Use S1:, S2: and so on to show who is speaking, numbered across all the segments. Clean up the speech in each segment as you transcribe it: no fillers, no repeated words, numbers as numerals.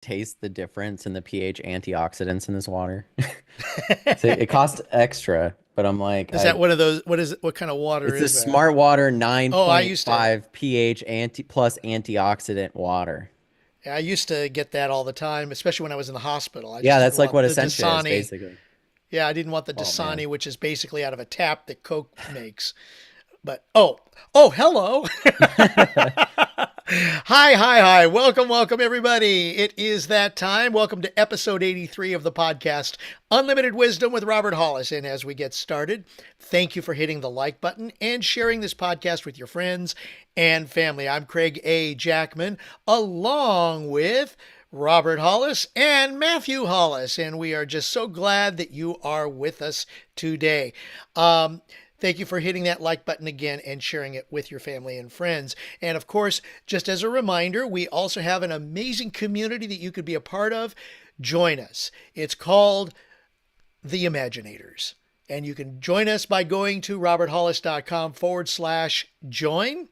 S1: taste the difference in the pH antioxidants in this water. So it costs extra, but I'm like,
S2: Is that one of those? What kind of water
S1: it's a
S2: is that?
S1: Smart Water
S2: Oh, I used to
S1: 9.5 pH plus antioxidant water.
S2: I used to get that all the time, especially when I was in the hospital. I
S1: Yeah,
S2: just didn't
S1: that's like
S2: want
S1: what
S2: the
S1: Essentia is
S2: Dasani.
S1: basically.
S2: Yeah, I didn't want the
S1: Oh man.
S2: Dasani, which is basically out of a tap that Coke makes. But oh, hello. Hi. Welcome, everybody. It is that time. Welcome to episode 83 of the podcast, Unlimited Wisdom with Robert Hollis. And as we get started, thank you for hitting the like button and sharing this podcast with your friends and family. I'm Craig A. Jackman, along with Robert Hollis and Matthew Hollis. And we are just so glad that you are with us today. Thank you for hitting that like button again and sharing it with your family and friends. And of course, just as a reminder, we also have an amazing community that you could be a part of. Join us. It's called The Imaginators. And you can join us by going to roberthollis.com/join.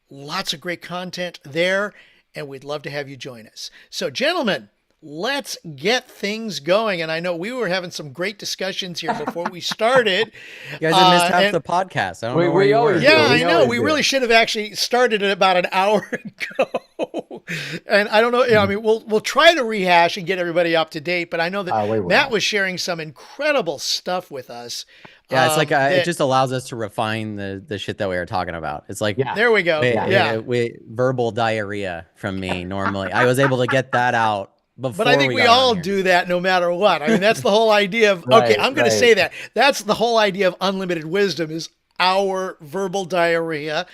S2: Lots of great content there, and we'd love to have you join us. So, gentlemen, let's get things going. And I know we were having some great discussions here before we started.
S1: You guys have missed half
S2: And
S1: the podcast. I don't
S3: We
S1: know where
S3: we
S1: you
S3: always
S1: were.
S3: do.
S2: yeah, I
S3: We
S2: know.
S3: always
S2: We
S3: do.
S2: really should have actually started it about an hour ago. And I don't know. I mean, we'll try to rehash and get everybody up to date. But I know that
S3: We
S2: Matt
S3: will.
S2: was sharing some incredible stuff with us.
S1: Yeah, it's like it
S2: That
S1: just allows us to refine the shit that we were talking about. It's like
S3: Yeah.
S2: there we go. Yeah.
S1: we verbal diarrhea from me normally. I was able to get that out
S2: But I
S1: before
S2: think
S1: we
S2: we
S1: got on
S2: all
S1: here.
S2: do that no matter what. I mean, that's the whole idea of, okay,
S3: Right,
S2: I'm going to
S3: right.
S2: say that. That's the whole idea of unlimited wisdom is our verbal diarrhea,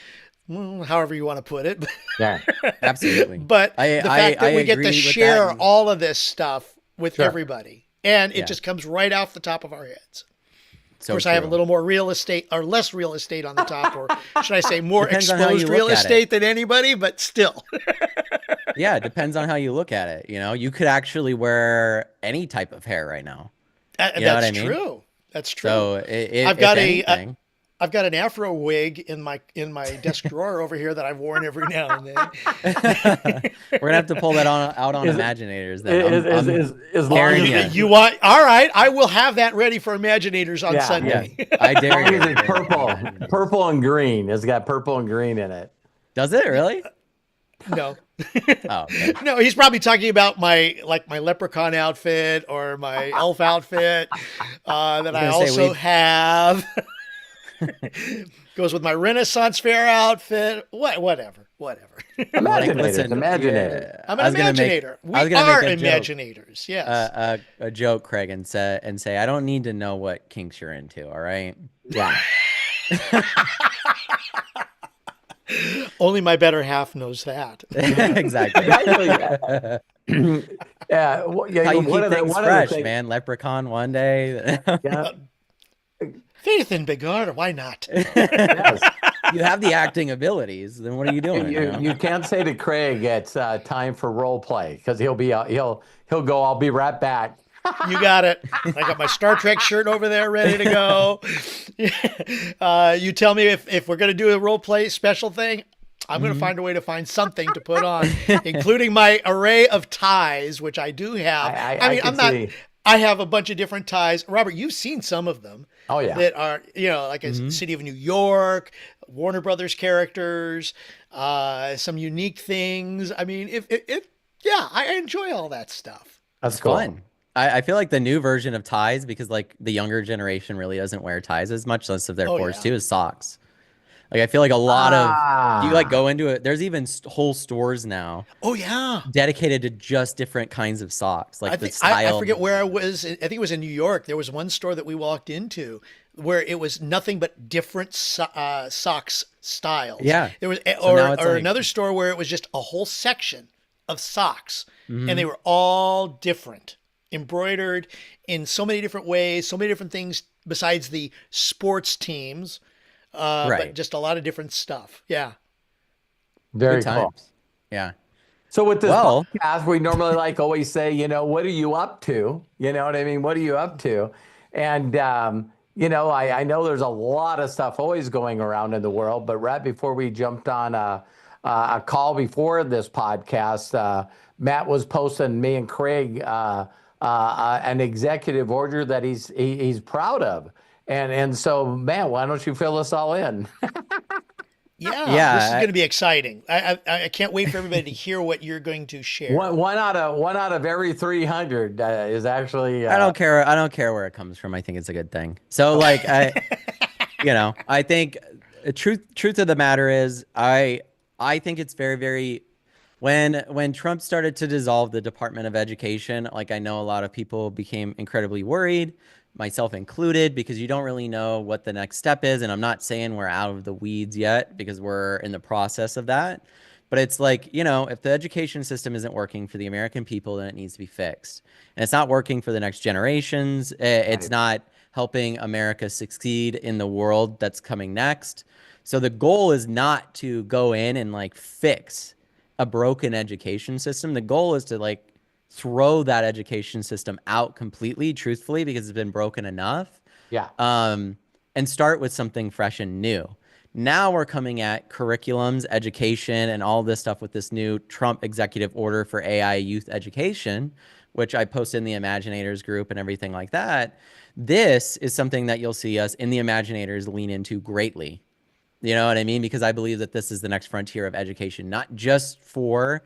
S2: however you want to put it.
S3: Yeah.
S1: Absolutely.
S2: But
S1: I
S2: the fact that
S1: I
S2: we get
S1: agree
S2: to
S1: with
S2: share
S1: that.
S2: all of this stuff with
S3: Sure.
S2: everybody, and it
S1: Yeah.
S2: just comes right off the top of our heads. Of
S1: So
S2: course, I have a
S1: true.
S2: little more real estate or less real estate on the top, or should I say more
S1: Depends on how you
S2: exposed real
S1: look at it.
S2: estate than anybody, but still.
S1: Yeah, it depends on how you look at it. You know, you could actually wear any type of hair right now. You know what
S2: That's
S1: I mean?
S2: true. That's true.
S1: So
S2: I've
S1: if
S2: got
S1: anything,
S2: I've got an afro wig in my desk drawer over here that I've worn every now and then.
S1: we're gonna have to pull that out on
S3: Is it-
S1: Imaginators. Then
S3: Is long
S1: Carrying
S3: as
S1: it.
S2: You want? All right, I will have that ready for Imaginators on
S3: Yeah,
S1: yeah,
S2: Sunday.
S1: I dare
S3: long
S1: you.
S3: as it's purple and green. It's got purple and green in it.
S1: Does it really?
S2: No,
S1: Oh, okay.
S2: no, he's probably talking about my leprechaun outfit or my elf outfit that I
S1: was gonna say,
S2: also have. Goes with my Renaissance Fair outfit. Whatever.
S3: Imaginators.
S1: Listen,
S3: Imaginators.
S1: yeah,
S2: I'm
S1: I
S2: an
S1: was gonna make-
S2: imaginator. We
S1: I was gonna
S2: are
S1: make a joke.
S2: imaginators. Yes.
S1: A joke, Craig, and say, I don't need to know what kinks you're into. All right.
S3: Yeah.
S2: Only my better half knows that.
S1: Exactly.
S3: Yeah.
S1: How you
S3: one
S1: keep
S3: of the-
S1: things
S3: one of the
S1: fresh,
S3: things-
S1: man. Leprechaun one day.
S3: Yeah.
S2: Faith in big art. Why not?
S3: Yes.
S1: You have the acting abilities. Then what are you doing? you know?
S3: You can't say to Craig it's time for role play because he'll go. I'll be right back.
S2: You got it. I got my Star Trek shirt over there ready to go. You tell me if we're going to do a role play special thing, I'm going to find a way to find something to put on, including my array of ties, which I do have. I mean,
S3: can
S2: I'm not.
S3: see.
S2: I have a bunch of different ties. Robert, you've seen some of them.
S3: Oh, yeah.
S2: That are like a City of New York, Warner Brothers characters, some unique things. I mean, yeah, I enjoy all that stuff.
S3: That's
S1: It's
S3: cool.
S1: fun. I feel like the new version of ties, because like the younger generation really doesn't wear ties as much, less of their
S2: Oh,
S1: forced
S2: yeah.
S1: to, is socks. Like I feel like a lot of you like
S3: Ah.
S1: go into it. There's even whole stores now
S2: Oh yeah.
S1: dedicated to just different kinds of socks, like the
S2: I
S1: style.
S2: forget where I was. I think it was in New York. There was one store that we walked into where it was nothing but different socks styles.
S1: Yeah.
S2: There was,
S1: So now it's
S2: or
S1: like-
S2: another store where it was just a whole section of socks,
S1: Mm-hmm.
S2: and they were all different, embroidered in so many different ways, so many different things besides the sports teams, but
S1: Right.
S2: just a lot of different stuff. Yeah.
S3: Very
S1: Good
S3: cool.
S1: times. Yeah.
S3: So with this
S1: Well-
S3: podcast, we normally always say, what are you up to? You know what I mean? What are you up to? And I know there's a lot of stuff always going around in the world, but right before we jumped on a call before this podcast, Matt was posting, me and Craig, an executive order that he's proud of. And so, man, why don't you fill us all in?
S2: Yeah, this is
S1: Yeah,
S2: going to be exciting. I can't wait for everybody to hear what you're going to share.
S3: One out of every 300 is actually
S1: I don't care. I don't care where it comes from. I think it's a good thing. So
S2: Okay.
S1: like I think truth of the matter is I think it's very, very when Trump started to dissolve the Department of Education, like I know a lot of people became incredibly worried, myself included, because you don't really know what the next step is. And I'm not saying we're out of the weeds yet because we're in the process of that. But it's like, if the education system isn't working for the American people, then it needs to be fixed. And it's not working for the next generations. It's
S3: right.
S1: not helping America succeed in the world that's coming next. So the goal is not to go in and like fix a broken education system. The goal is to like throw that education system out completely, truthfully, because it's been broken enough,
S3: Yeah,
S1: um, and start with something fresh and new. Now we're coming at curriculums, education, and all this stuff with this new Trump executive order for AI youth education, which I posted in the Imaginators group and everything like that. This is something that you'll see us in the Imaginators lean into greatly. You know what I mean? Because I believe that this is the next frontier of education, not just for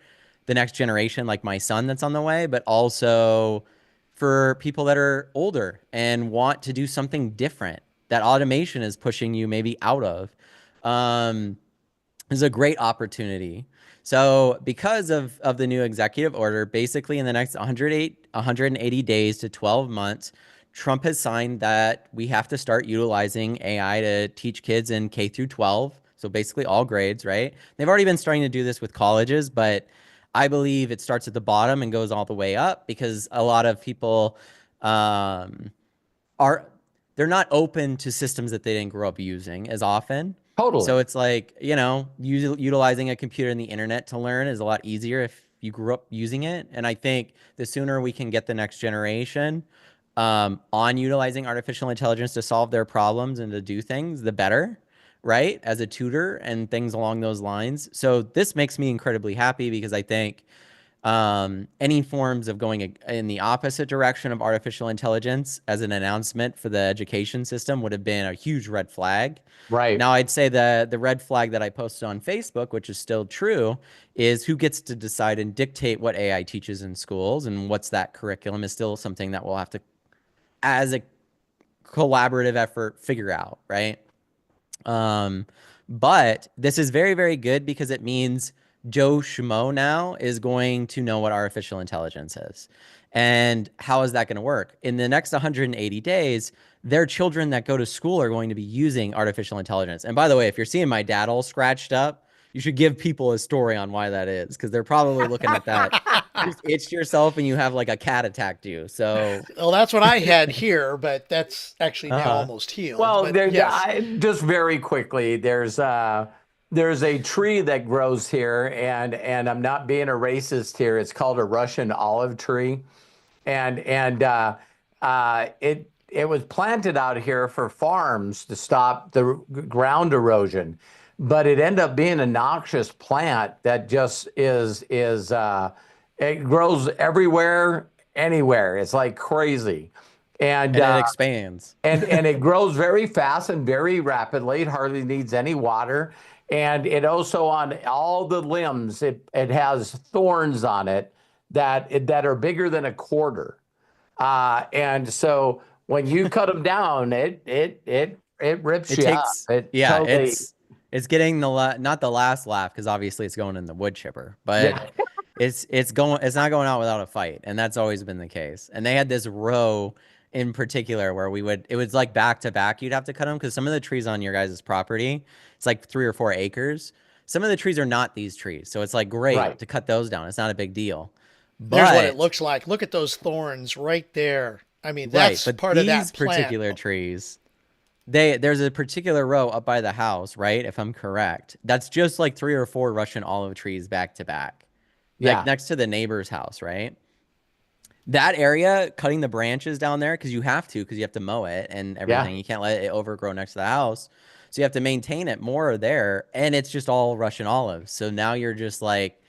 S1: the next generation, like my son that's on the way, but also for people that are older and want to do something different that automation is pushing you maybe out of. Um, is a great opportunity. So because of the new executive order, basically in the next 180 days to 12 months, Trump has signed that we have to start utilizing AI to teach kids in K through 12. So basically all grades, right? They've already been starting to do this with colleges, but I believe it starts at the bottom and goes all the way up because a lot of people um, are they're not open to systems that they didn't grow up using as often. So
S3: totally.
S1: it's like, utilizing a computer and the internet to learn is a lot easier if you grew up using it. And I think the sooner we can get the next generation on utilizing artificial intelligence to solve their problems and to do things, the better, right? As a tutor and things along those lines. So this makes me incredibly happy because I think any forms of going in the opposite direction of artificial intelligence as an announcement for the education system would have been a huge red flag.
S3: Right.
S1: Now, I'd say the red flag that I posted on Facebook, which is still true, is who gets to decide and dictate what AI teaches in schools and what's that curriculum is still something that we'll have to, as a collaborative effort, figure out, right? Um, but this is very, very good because it means Joe Schmo now is going to know what artificial intelligence is. And how is that going to work? In the next 180 days, their children that go to school are going to be using artificial intelligence. And by the way, if you're seeing my dad all scratched up, you should give people a story on why that is because they're probably looking at that. You just itched yourself and you have like a cat attacked you. So,
S2: Well, that's what I had here, but that's actually now
S1: uh-huh.
S2: almost healed.
S3: Well,
S2: But yes.
S3: just very quickly, there's a tree that grows here, and I'm not being a racist here. It's called a Russian olive tree, and it was planted out here for farms to stop the ground erosion, but it ended up being a noxious plant that just is it grows everywhere, anywhere. It's like crazy, and
S1: And it expands.
S3: and it grows very fast and very rapidly. It hardly needs any water. And it also on all the limbs, it has thorns on it that are bigger than a quarter. And so when you cut them down, it rips
S1: It
S3: you up.
S1: takes,
S3: It
S1: yeah,
S3: totally,
S1: it's getting not the last laugh because obviously it's going in the wood chipper, but
S3: yeah,
S1: it's not going out without a fight, and that's always been the case. And they had this row in particular where it was like back to back. You'd have to cut them because some of the trees on your guys' property, it's like 3 or 4 acres. Some of the trees are not these trees, so it's like great
S3: right.
S1: to cut those down. It's not a big deal,
S2: There's what it
S1: but
S2: looks like. Look at those thorns right there. I mean,
S1: right,
S2: that's
S1: but
S2: part of
S1: these
S2: that plant.
S1: particular trees. There's a particular row up by the house, right? If I'm correct, that's just like 3 or 4 Russian olive trees back to back, like
S3: Yeah,
S1: next to the neighbor's house, right? That area, cutting the branches down there because you have to mow it and
S3: yeah.
S1: everything. You can't let it overgrow next to the house, so you have to maintain it more there, and it's just all Russian olives. So now you're just like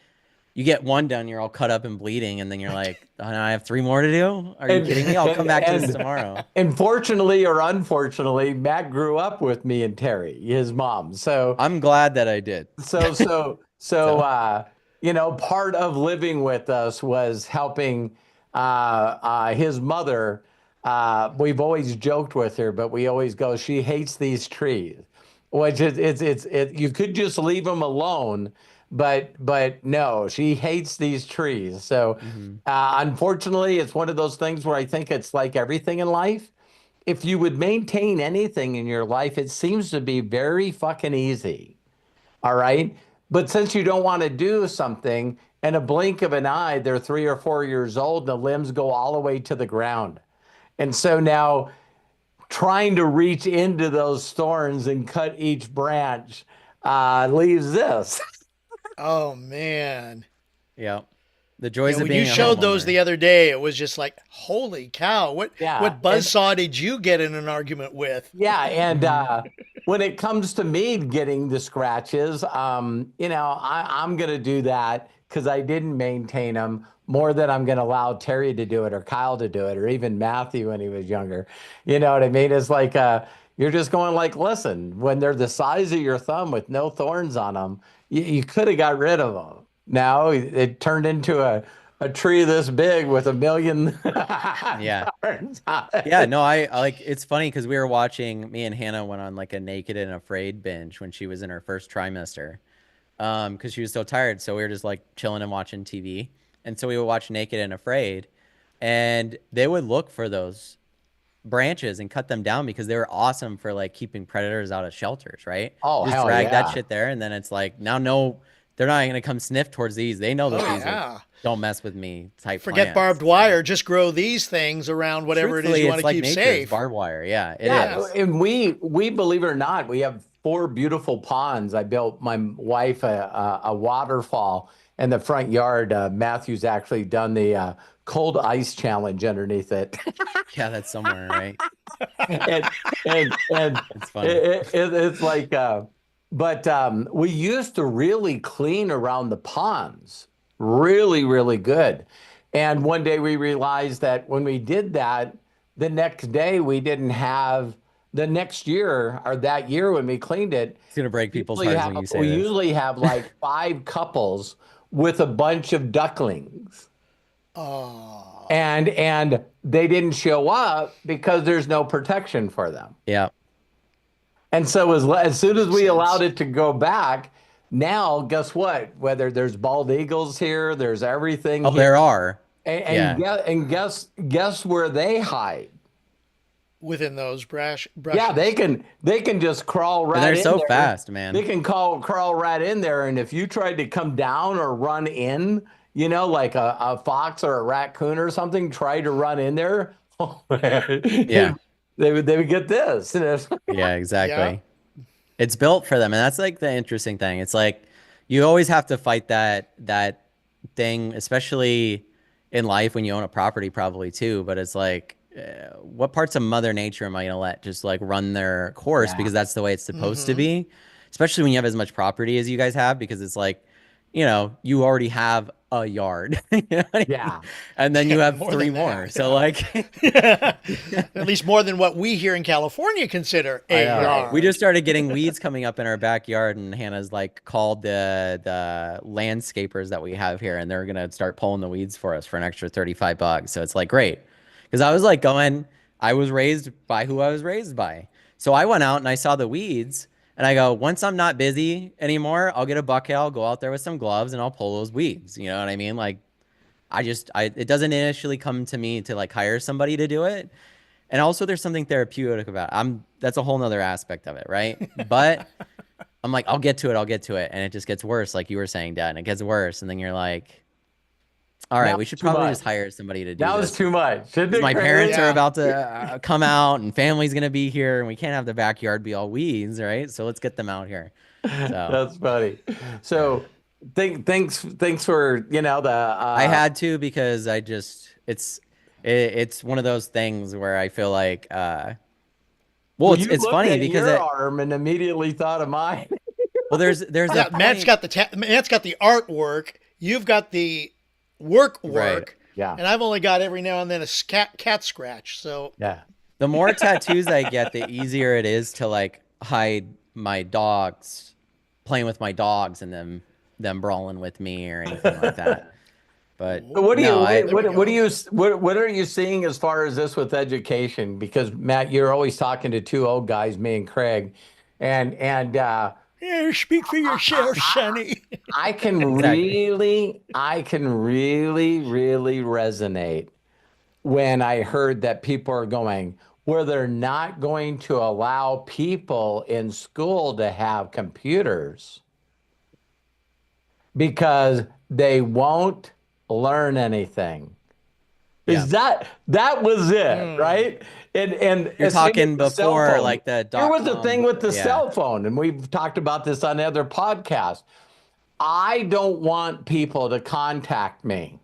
S1: you get one done, you're all cut up and bleeding, and then you're like, oh, now I have 3 more to do? Are you
S3: And
S1: kidding me? I'll come back to this
S3: and
S1: tomorrow.
S3: and fortunately or unfortunately, Matt grew up with me and Terry, his mom. So
S1: I'm glad that I did.
S3: so so so
S1: So,
S3: part of living with us was helping his mother. We've always joked with her, but we always go, she hates these trees, which is you could just leave them alone, but no, she hates these trees. So
S1: mhm.
S3: unfortunately, it's one of those things where I think it's like everything in life. If you would maintain anything in your life, it seems to be very fucking easy. All right. But since you don't want to do something, in a blink of an eye, they're 3 or 4 years old, and the limbs go all the way to the ground. And so now trying to reach into those thorns and cut each branch leaves this.
S2: Oh man.
S1: Yeah. The
S2: Yeah,
S1: joys of
S2: when you
S1: being a
S2: showed those
S1: homeowner.
S2: the other day, it was just like, holy cow,
S3: Yeah.
S2: what
S3: And
S2: buzzsaw did you get in an argument with?
S3: yeah. And
S1: Mhm.
S3: when it comes to me getting the scratches, I'm going to do that because I didn't maintain them more than I'm going to allow Terry to do it or Kyle to do it or even Matthew when he was younger. You know what I mean? It's like you're just going like, listen, when they're the size of your thumb with no thorns on them, you could have got rid of them. Now it turned into a tree this big with a million
S1: Yeah.
S3: thorns on
S1: Yeah,
S3: it.
S1: no, I like it's funny because we were watching, me and Hannah went on like a Naked and Afraid binge when she was in her first trimester. Because she was so tired. So we were just like chilling and watching TV. And so we would watch Naked and Afraid, and they would look for those branches and cut them down because they were awesome for like keeping predators out of shelters, right?
S3: Oh,
S1: Just
S3: hell
S1: drag that
S3: yeah.
S1: shit there, and then it's like now no, they're not gonna come sniff towards these. They know that
S2: Oh
S1: these are
S2: yeah.
S1: don't mess with me type
S2: Forget
S1: plants.
S2: barbed
S1: So
S2: wire. Just grow these things around whatever it is
S1: truthfully,
S2: you want
S1: it's
S2: to
S1: like
S2: keep
S1: nature. It's
S2: safe.
S1: barbed wire. Yeah, it
S3: Yeah,
S2: Yeah.
S1: is.
S3: and we believe it or not, we have 4 beautiful ponds. I built my wife a waterfall in the front yard. Matthew's actually done the cold ice challenge underneath it,
S1: Yeah, that's somewhere, right?
S3: and and
S1: It's funny.
S3: it's like, but we used to really clean around the ponds, really good. And one day we realized that when we did that, the next day we didn't have the next year or that year when we cleaned it.
S1: It's gonna break people's hearts when you say
S3: We
S1: this.
S3: usually have like 5 couples with a bunch of ducklings,
S2: Oh.
S3: and they didn't show up because there's no protection for them.
S1: Yeah.
S3: And so as soon as
S2: Makes
S3: we allowed
S2: sense.
S3: it to go back, now guess what? Whether there's bald eagles here, there's everything
S1: Oh,
S3: here,
S1: there are.
S3: and
S1: Yeah.
S3: guess where they hide?
S2: Within those
S3: Yeah,
S2: brushes.
S3: they can just crawl
S1: And
S3: right
S1: they're
S3: in
S1: so
S3: there.
S1: fast,
S3: They
S1: man.
S3: can crawl right in there, and if you tried to come down or run in, like a fox or a raccoon or something, try to run in there,
S1: Yeah.
S3: they would get this.
S1: Yeah,
S2: Yeah.
S1: exactly. It's built for them, and that's like the interesting thing. It's like you always have to fight that thing, especially in life when you own a property, probably too. But it's like, what parts of Mother Nature am I gonna let just like run their course
S3: Yeah,
S1: because that's the way it's supposed to
S2: Mm-hmm.
S1: be? Especially when you have as much property as you guys have, because it's like, you already have a yard, you know what I mean?
S3: yeah.
S1: And then you have
S2: More
S1: 3
S2: than
S1: more.
S2: that.
S1: So like,
S2: Yeah. At least more than what we here in California consider
S1: I
S2: a
S1: know, right? We
S2: yard.
S1: just started getting weeds coming up in our backyard, and Hannah's like called the landscapers that we have here, and they're gonna start pulling the weeds for us for an extra $35. So it's like great, because I was like going, I was raised by who I was raised by, so I went out and I saw the weeds, and I go, once I'm not busy anymore, I'll get a bucket, I'll go out there with some gloves, and I'll pull those weeds. You know what I mean? Like it doesn't initially come to me to like hire somebody to do it. And also there's something therapeutic about it. That's a whole nother aspect of it, right? But I'm like, I'll get to it. And it just gets worse, like you were saying, Dad. And it gets worse. And then you're like, all right,
S3: Now
S1: we
S3: it's
S1: should
S3: too
S1: probably just
S3: much.
S1: hire somebody to do
S3: Now it's
S1: this.
S3: too much. Isn't
S1: Because
S3: it
S1: my parents
S3: crazy?
S1: are
S2: Yeah.
S1: about to come out and family's gonna be here and we can't have the backyard be all weeds, right? So let's get them out here. So
S3: That's funny.
S1: yeah.
S3: So thanks for the
S1: I had to because it's one of those things where I feel like well,
S3: well,
S1: it's
S3: you
S1: it's
S3: looked
S1: funny
S3: at
S1: because
S3: your arm and immediately thought of mine.
S1: there's a
S2: Yeah, Matt's
S1: point.
S2: got the artwork. You've got the work
S1: Right.
S2: work,
S3: Yeah.
S2: and I've only got every now and then a cat scratch. So
S3: Yeah.
S1: The more tattoos I get, the easier it is to like hide my dogs, playing with my dogs and them brawling with me or anything like that. But
S3: What do you
S1: no, I
S2: there we
S3: what do
S2: go.
S3: you what are you seeing as far as this with education? Because Matt, you're always talking to two old guys, me and Craig, and
S2: Yeah, speak for yourself, Sonny.
S1: exactly.
S3: I can really resonate when I heard that people are going where they're not going to allow people in school to have computers because they won't learn anything.
S1: Yeah.
S3: That was it,
S2: Hmm.
S3: right? And
S1: You're
S3: same with
S1: talking
S3: the cell
S1: before
S3: phone.
S1: like the
S3: Here
S1: dot
S3: was the thing
S1: com.
S3: with the
S1: Yeah.
S3: cell phone, and we've talked about this on other podcasts. I don't want people to contact me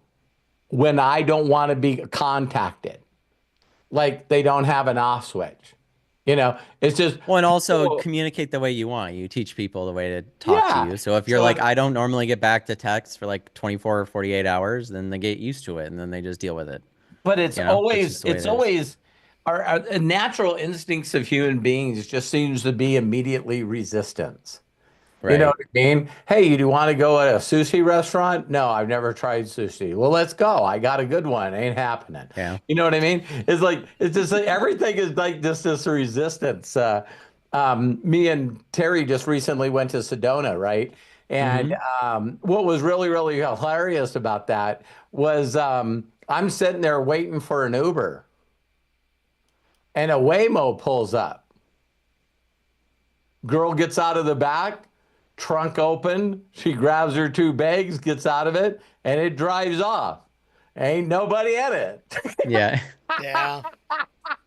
S3: when I don't want to be contacted. Like they don't have an off switch. It's just
S1: Well, and also
S3: people,
S1: communicate the way you want. You teach people the way to talk to
S3: yeah.
S1: you. So if you're
S3: So
S1: like, I don't normally get back to text for like 24 or 48 hours, then they get used to it and then they just deal with it.
S3: but
S1: That's just the way
S3: it's
S1: it is.
S3: always our natural instincts of human beings just seems to be immediately resistance. You know
S1: Right.
S3: what I mean? Hey, do you want to go at a sushi restaurant? No, I've never tried sushi. Well, let's go. I got a good one. Ain't happening.
S1: Yeah.
S3: You know what I mean? It's just like everything is like this resistance. Me and Terry just recently went to Sedona, right? And
S1: Hmm.
S3: what was really hilarious about that was I'm sitting there waiting for an Uber, and a Waymo pulls up. Girl gets out of the back, trunk open. She grabs her two bags, gets out of it, and it drives off. Ain't nobody in it.
S1: Yeah.
S2: Yeah.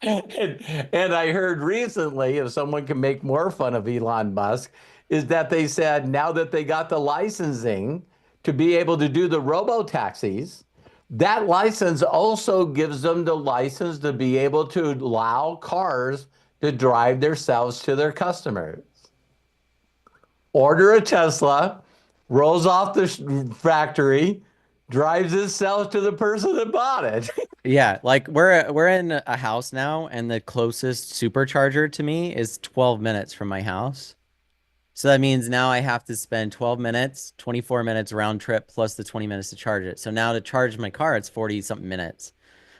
S3: and I heard recently, if someone can make more fun of Elon Musk, is that they said now that they got the licensing to be able to do the robo taxis, that license also gives them the license to be able to allow cars to drive themselves to their customers. Order a Tesla, rolls off the factory, drives itself to the person that bought it.
S1: Yeah. Like we're in a house now and the closest supercharger to me is 12 minutes from my house. So that means now I have to spend 12 minutes, 24 minutes round trip plus the 20 minutes to charge it. So now to charge my car, it's 40 something minutes.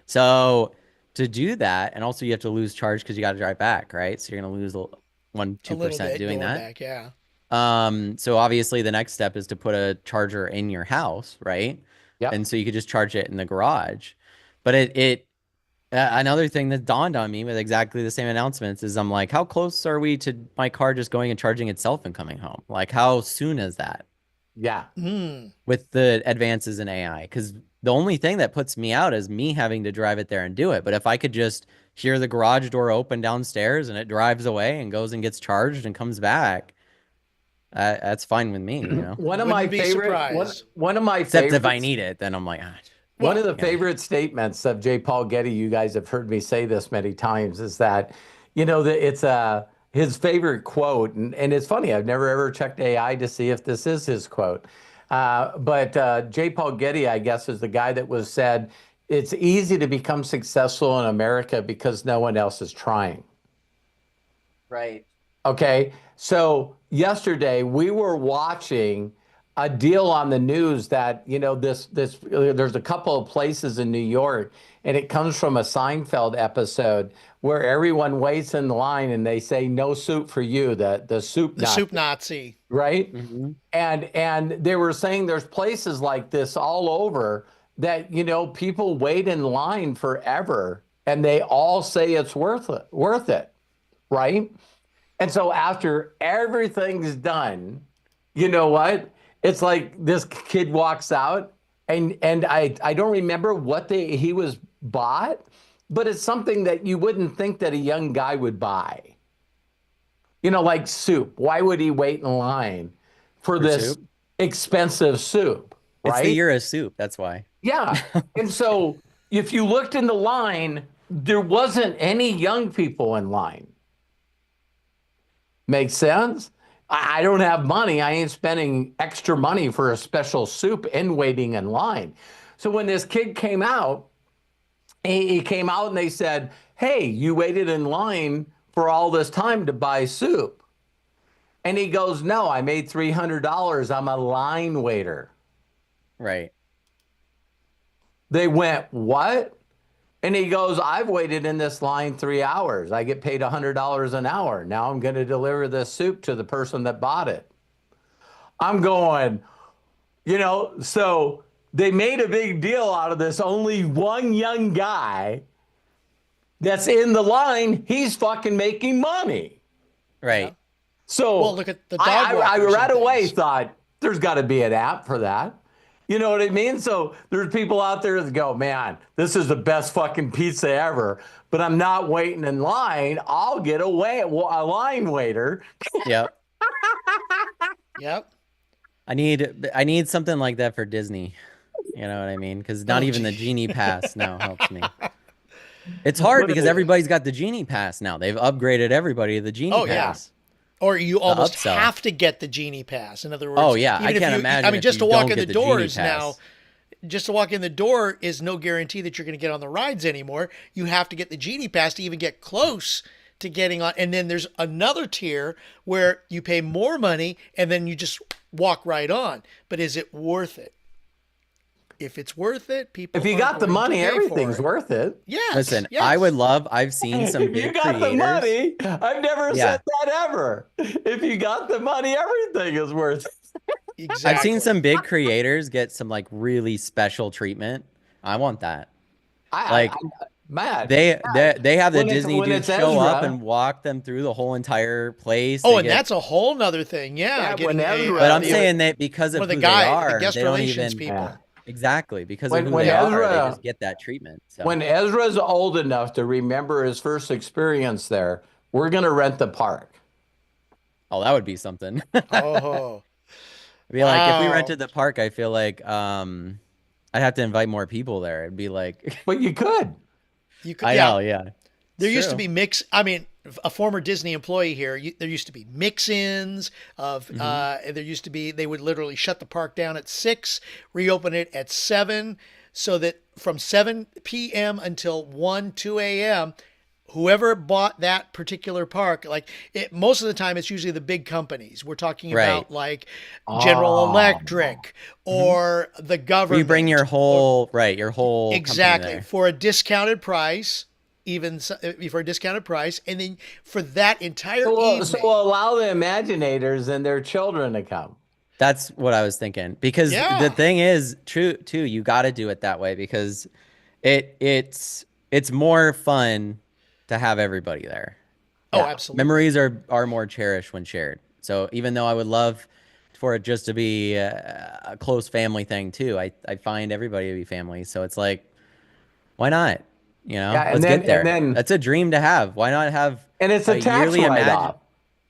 S1: So to do that, and also you have to lose charge because you got to drive back, right? So you're going to lose 1,
S2: A little
S1: 2%
S2: bit
S1: doing
S2: going
S1: that.
S2: back. Yeah.
S1: So obviously the next step is to put a charger in your house, right?
S3: Yep.
S1: And so you could just charge it in the garage. But another thing that dawned on me with exactly the same announcements is I'm like, how close are we to my car just going and charging itself and coming home? Like, how soon is that
S3: Yeah.
S2: Hmm.
S1: with the advances in AI? Because the only thing that puts me out is me having to drive it there and do it. But if I could just hear the garage door open downstairs and it drives away and goes and gets charged and comes back, that's fine with me.
S3: One of my
S2: Wouldn't be
S3: favorite
S2: surprised.
S3: one of my
S1: Except if I
S3: favorites
S1: need it, then I'm like,
S3: one
S2: Well,
S3: of the
S1: yeah.
S3: favorite statements of J. Paul Getty, you guys have heard me say this many times, is that, that it's his favorite quote, and it's funny, I've never ever checked AI to see if this is his quote. But J. Paul Getty, I guess, is the guy that was said, it's easy to become successful in America because no one else is trying.
S1: Right.
S3: Okay. So yesterday we were watching a deal on the news that, there's a couple of places in New York, and it comes from a Seinfeld episode where everyone waits in line and they say no soup for you, the soup
S2: the soup
S3: Nazi,
S2: Nazi.
S3: right?
S1: Hmm.
S3: And they were saying there's places like this all over that, people wait in line forever and they all say it's worth it, right? And so after everything's done, you know what? It's like this kid walks out, and I don't remember what he was bought, but it's something that you wouldn't think that a young guy would buy. Like soup. Why would he wait in line for
S1: For
S3: this
S1: soup.
S3: expensive soup,
S1: It's the
S3: right?
S1: year of soup. That's why.
S3: Yeah. And so if you looked in the line, there wasn't any young people in line. Makes sense? I don't have money. I ain't spending extra money for a special soup and waiting in line. So when this kid came out, he came out and they said, "Hey, you waited in line for all this time to buy soup." And he goes, "No, I made $300. I'm a line waiter."
S1: Right.
S3: They went, "What?" And he goes, "I've waited in this line 3 hours. I get paid $100 an hour. Now I'm going to deliver this soup to the person that bought it." I'm going, so they made a big deal out of this. Only one young guy that's in the line, he's fucking making money.
S1: Right.
S3: So
S2: Well, look at the dog
S3: I
S2: walkers and
S3: right away
S2: things.
S3: thought there's got to be an app for that. You know what I mean? So there's people out there that go, "Man, this is the best fucking pizza ever, but I'm not waiting in line. I'll get a line waiter."
S1: Yep.
S2: Yep.
S1: I need something like that for Disney. You know what I mean? Because not even the Genie Pass now helps me. It's hard because everybody's got the Genie Pass now. They've upgraded everybody to the Genie
S2: Yeah.
S1: Pass.
S2: Or you almost
S1: upsell.
S2: have to get the Genie Pass. In other words,
S1: Oh yeah, I
S2: even if
S1: can't
S2: you,
S1: imagine.
S2: I mean,
S1: if
S2: just
S1: you
S2: to walk
S1: don't
S2: in the
S1: get Genie
S2: doors now,
S1: Pass.
S2: just to walk in the door is no guarantee that you're going to get on the rides anymore. You have to get the Genie Pass to even get close to getting on. And then there's another tier where you pay more money and then you just walk right on. But is it worth it? If it's worth it, people.
S3: If you
S2: are
S3: got the
S2: going to
S3: money,
S2: pay for
S3: everything's
S2: it.
S3: worth it.
S2: Yes.
S1: Listen,
S2: yes.
S1: I would love. I've seen some
S3: If you
S1: big
S3: got the
S1: creators.
S3: money, I've never
S1: Yeah.
S3: said that ever. If you got the money, everything is worth it.
S2: Exactly.
S1: I've seen some big creators get some like really special treatment. I want that. Like
S3: Matt,
S1: they have the
S3: when
S1: Disney
S3: when
S1: dudes
S3: it's
S1: show up
S3: Ezra,
S1: and walk them through the whole entire place.
S2: Oh,
S1: They
S2: and
S1: get,
S2: that's a whole nother thing. Yeah.
S3: when Ezra-
S1: but I'm
S3: the-
S1: saying that because of
S2: one of the
S1: who
S2: guy,
S1: they are,
S2: the guest
S1: they don't
S2: relations
S1: even
S2: people.
S3: Yeah.
S1: exactly because of who
S3: when
S1: they are. They
S3: Ezra
S1: just get that treatment. So
S3: when Ezra's old enough to remember his first experience there, we're gonna rent the park.
S1: oh, that would be something.
S2: Oh,
S1: It'd be like if we
S2: wow.
S1: rented the park, I feel like I'd have to invite more people there. It'd be like
S3: But you could.
S2: You could,
S1: I
S2: yeah.
S1: know, yeah.
S2: There
S1: It's
S2: used to
S1: true.
S2: be I mean, a former Disney employee here. There used to be mix-ins of. There used to be. They would literally shut the park down at 6, reopen it at 7, so that from 7 p.m. until 1, 2 a.m. Whoever bought that particular park, like most of the time, it's usually the big companies. We're talking about
S1: Right.
S2: like General
S3: Oh.
S2: Electric or the
S1: Where
S2: government.
S1: you bring your whole your whole company
S2: Exactly,
S1: there.
S2: for a discounted price, for a discounted price, and then for that entire evening.
S3: So we'll allow the Imaginators and their children to come.
S1: That's what I was thinking. Because
S2: Yeah.
S1: the thing is, true too, you got to do it that way because it's more fun to have everybody there.
S2: Oh,
S3: Yeah.
S2: absolutely.
S1: Memories are more cherished when shared. So even though I would love for it just to be a close family thing too, I find everybody to be family. So it's like, why not?
S3: Yeah,
S1: Let's get there. That's a dream to have. Why not have
S3: and it's a tax
S1: yearly
S3: write-off.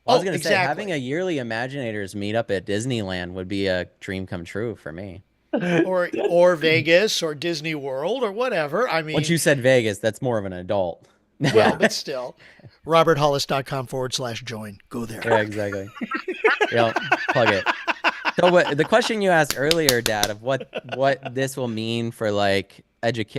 S1: Well, I was
S2: Oh,
S1: gonna say
S2: exactly.
S1: having a yearly Imaginators meet up at Disneyland would be a dream come true for me.
S2: or Vegas or Disney World or whatever. I mean,
S1: Once you said Vegas, that's more of an adult.
S2: well, but still, roberthollis.com/join. Go there.
S1: Yeah, exactly. Yeah, plug it. So the question you asked earlier, Dad, of what this will mean for like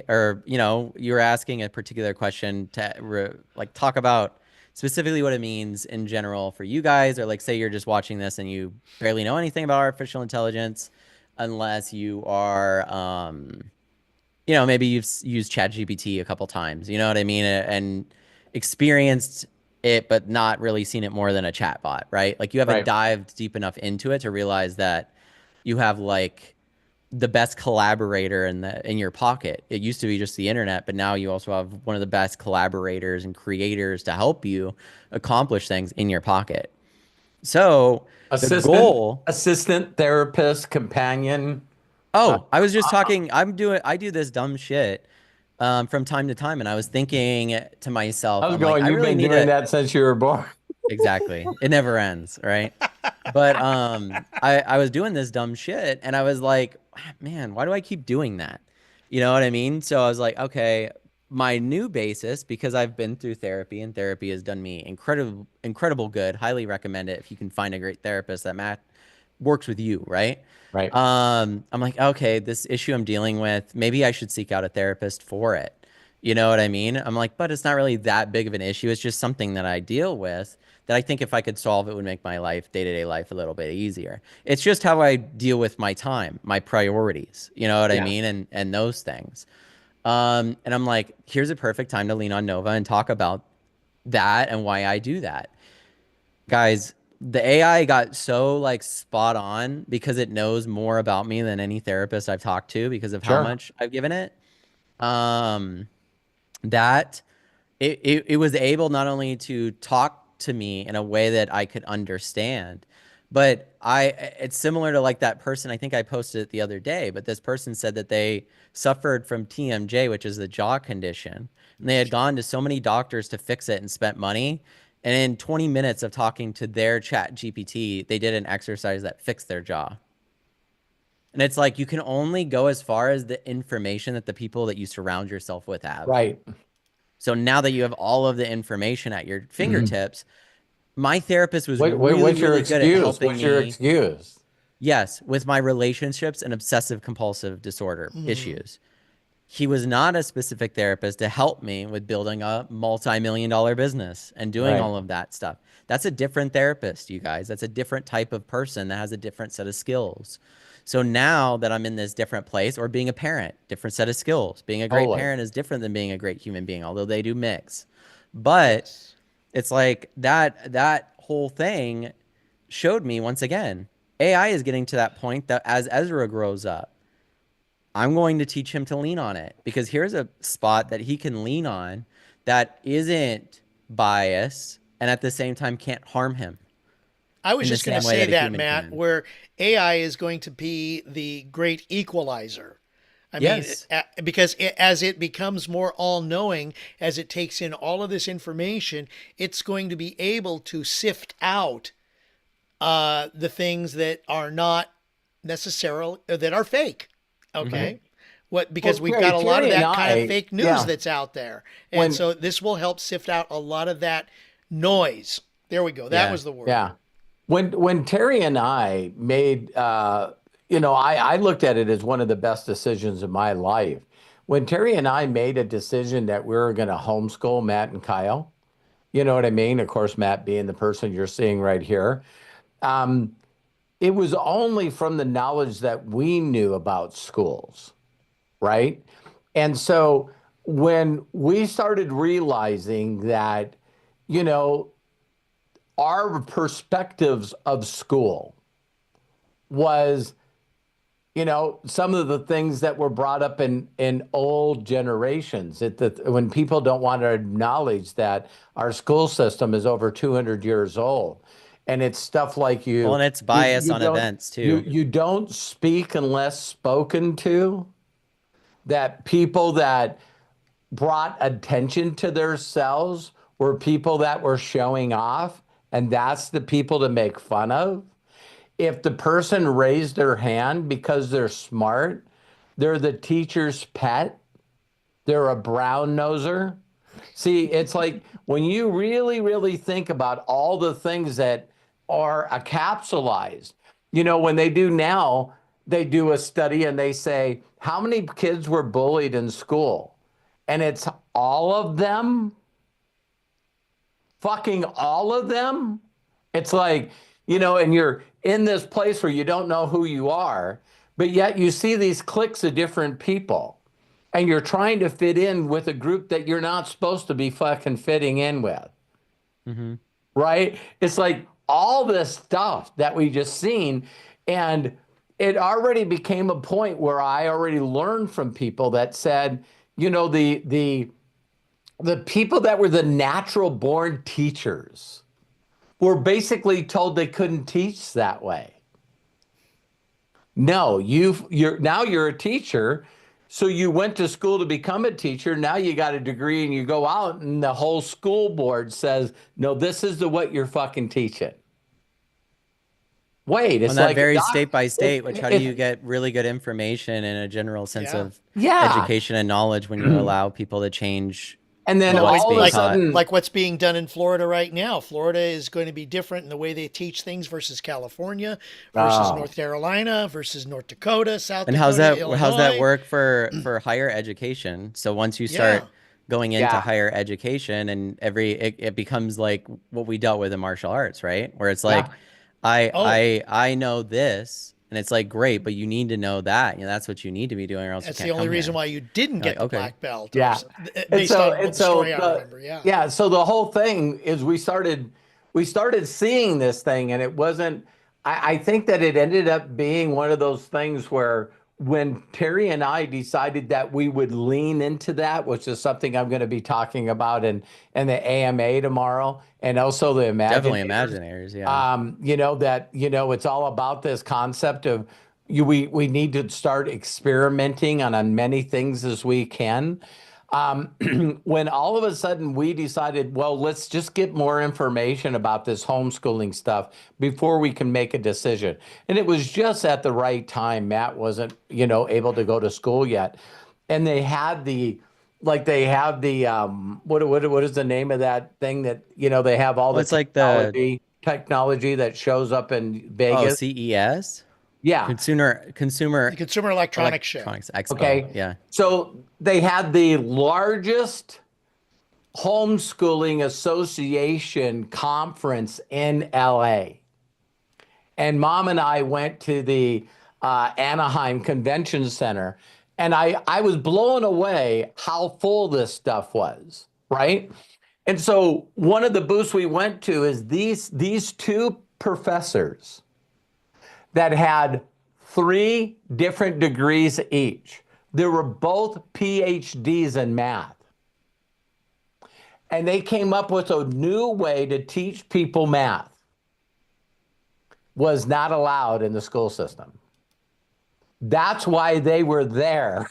S1: or you were asking a particular question to like talk about specifically what it means in general for you guys, or like say you're just watching this and you barely know anything about artificial intelligence, unless you are maybe you've used ChatGPT a couple times, you know what I mean, and experienced it, but not really seen it more than a chatbot, right? Like you haven't
S3: Right.
S1: dived deep enough into it to realize that you have like the best collaborator in your pocket. It used to be just the internet, but now you also have one of the best collaborators and creators to help you accomplish things in your pocket. So the goal,
S3: assistant, therapist, companion.
S1: I was just talking, I do this dumb shit from time to time, and I was thinking to myself,
S3: I was
S1: I'm
S3: going,
S1: like, I
S3: you've
S1: really
S3: been
S1: need
S3: doing
S1: to
S3: that since you were born.
S1: exactly. It never ends, right? But I was doing this dumb shit and I was like, man, why do I keep doing that? You know what I mean? So I was like, okay, my new basis, because I've been through therapy and therapy has done me incredible good. Highly recommend it if you can find a great therapist that works with you, right?
S3: Right.
S1: I'm like, okay, this issue I'm dealing with, maybe I should seek out a therapist for it. You know what I mean? I'm like, but it's not really that big of an issue. It's just something that I deal with that I think if I could solve it would make my life, day-to-day life, a little bit easier. It's just how I deal with my time, my priorities, you know what I
S3: Yeah.
S1: mean? And those things. And I'm like, here's a perfect time to lean on Nova and talk about that and why I do that. Guys, the AI got so like spot on because it knows more about me than any therapist I've talked to because of how
S3: Sure.
S1: much I've given it. Um, that it was able not only to talk to me in a way that I could understand, but it's similar to like that person, I think I posted it the other day, but this person said that they suffered from TMJ, which is the jaw condition, and they had gone to so many doctors to fix it and spent money. And in 20 minutes of talking to their chat GPT, they did an exercise that fixed their jaw. And it's like you can only go as far as the information that the people that you surround yourself with have.
S3: Right.
S1: So now that you have all of the information at your
S3: Mhm.
S1: fingertips, my therapist was really,
S3: What's your
S1: really good at
S3: excuse?
S1: helping
S3: What's your
S1: me,
S3: excuse?
S1: yes, with my relationships and obsessive compulsive disorder issues. He was not a specific therapist to help me with building a multi-million-dollar business and doing
S3: Right.
S1: all of that stuff. That's a different therapist, you guys. That's a different type of person that has a different set of skills. So now that I'm in this different place, or being a parent, different set of skills. Being a great
S3: Totally.
S1: parent is different than being a great human being, although they do mix. But
S2: Yes.
S1: it's like that whole thing showed me once again, AI is getting to that point that as Ezra grows up, I'm going to teach him to lean on it because here's a spot that he can lean on that isn't bias and at the same time can't harm him
S2: I was
S1: in the
S2: just going to
S1: same way
S2: say
S1: that a
S2: that,
S1: human
S2: Matt,
S1: can.
S2: where AI is going to be the great equalizer. I mean,
S1: Yes.
S2: because as it becomes more all knowing, as it takes in all of this information, it's going to be able to sift out the things that are not necessarily, that are fake.
S1: Hmm.
S2: Okay. What, because
S3: Well,
S2: we've got a lot of
S3: Terry and
S2: that kind of
S3: I,
S2: fake news
S3: yeah,
S2: that's out there. And
S3: when
S2: so this will help sift out a lot of that noise. There we go. That
S1: Yeah.
S2: was the word.
S3: yeah, when Terry and I made, I looked at it as one of the best decisions of my life. When Terry and I made a decision that we were going to homeschool Matt and Kyle, you know what I mean? Of course, Matt being the person you're seeing right here. Um, it was only from the knowledge that we knew about schools, right? And so when we started realizing that, you know, our perspectives of school was, some of the things that were brought up in old generations. When people don't want to acknowledge that our school system is over 200 years old, and it's stuff like
S1: Well,
S3: you
S1: and it's
S3: you
S1: bias
S3: you
S1: on
S3: don't
S1: events
S3: you
S1: too.
S3: you don't speak unless spoken to. That people that brought attention to themselves were people that were showing off, and that's the people to make fun of. If the person raised their hand because they're smart, they're the teacher's pet, they're a brown noser. See, it's like when you really, really think about all the things that are capsulized, when they do now, they do a study and they say, how many kids were bullied in school? And it's all of them, fucking all of them. It's like, and you're in this place where you don't know who you are, but yet you see these cliques of different people and you're trying to fit in with a group that you're not supposed to be fucking fitting in with,
S1: Hmm.
S3: right? It's like all this stuff that we just seen. And it already became a point where I already learned from people that said, the people that were the natural born teachers were basically told they couldn't teach that way. No, you're a teacher, so you went to school to become a teacher. Now you got a degree and you go out and the whole school board says, "No, this is what you're fucking teaching." wait,
S1: On
S3: it's
S1: that
S3: like a
S1: very
S3: doc.
S1: state by state, which how do you
S3: It,
S1: get really good information and a general sense
S2: Yeah.
S1: of
S3: yeah.
S1: education and knowledge when you allow people to change
S3: And then
S2: Well,
S1: what's
S3: all of
S1: being
S3: a
S1: taught?
S3: sudden,
S2: like what's being done in Florida right now. Florida is going to be different in the way they teach things versus California, versus
S3: oh,
S2: North Carolina, versus North Dakota, South
S1: And
S2: Dakota,
S1: how's that
S2: Illinois.
S1: work for higher education? So once you
S2: Yeah.
S1: start going into
S3: yeah,
S1: higher education and it becomes like what we dealt with in martial arts, right? Where it's like
S3: yeah.
S2: Oh,
S1: I know this and it's like great, but you need to know that. You know, that's what you need to be doing or else you
S2: that's the
S1: can't
S2: only
S1: come
S2: reason
S1: here.
S2: why you didn't
S1: You're
S2: get
S1: like,
S2: the
S1: okay.
S2: black belt, or
S3: Yeah.
S2: based on
S3: And
S2: what the
S3: so
S2: story I
S3: the
S2: remember. Yeah.
S3: yeah, so the whole thing is we started seeing this thing and it wasn't I think that it ended up being one of those things where when Terry and I decided that we would lean into that, which is something I'm going to be talking about in the AMA tomorrow, and also the
S1: Definitely
S3: Imaginators.
S1: imaginators, yeah.
S3: It's all about this concept of we need to start experimenting on as many things as we can. um, when all of a sudden we decided, well, let's just get more information about this homeschooling stuff before we can make a decision. And it was just at the right time. Matt wasn't, able to go to school yet. And they have the what is the name of that thing that, they have all
S1: Well,
S3: the
S1: it's like the
S3: technology that shows up in
S1: oh,
S3: Vegas.
S1: CES,
S3: Yeah.
S1: Consumer
S2: The Consumer Electronics Show.
S1: Electronics Expo.
S3: Okay.
S1: Yeah.
S3: So they had the largest homeschooling association conference in LA. And mom and I went to the Anaheim Convention Center, and I was blown away how full this stuff was, right? And so one of the booths we went to is these two professors that had 3 different degrees each. They were both PhDs in math. And they came up with a new way to teach people math. Was not allowed in the school system. That's why they were there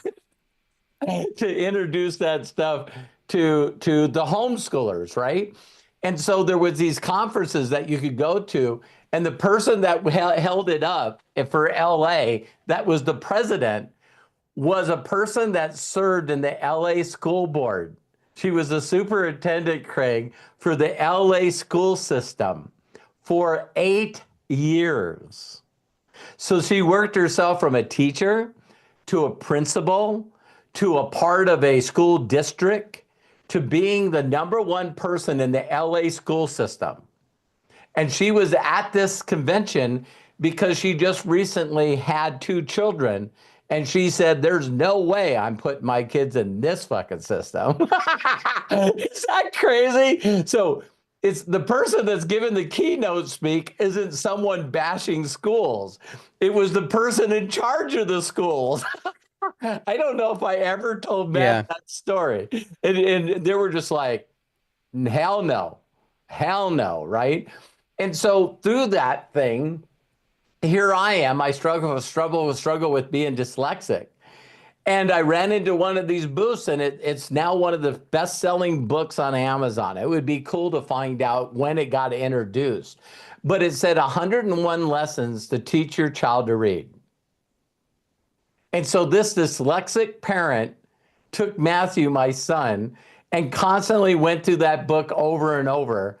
S3: to introduce that stuff to the homeschoolers, right? And so there was these conferences that you could go to, and the person that held it up for LA, that was the president, was a person that served in the LA school board. She was a superintendent, Craig, for the LA school system for 8 years. So she worked herself from a teacher to a principal to a part of a school district to being the number one person in the LA school system. And she was at this convention because she just recently had 2 children. And she said, there's no way I'm putting my kids in this fucking system. Is that crazy? So it's the person that's given the keynote speak isn't someone bashing schools. It was the person in charge of the schools. I don't know if I ever told Matt
S1: Yeah.
S3: that story. And they were just like, hell no, right? And so through that thing, here I am. I struggle with being dyslexic. And I ran into one of these booths, and it's now one of the best-selling books on Amazon. It would be cool to find out when it got introduced. But it said 101 lessons to teach your child to read. And so this dyslexic parent took Matthew, my son, and constantly went through that book over and over.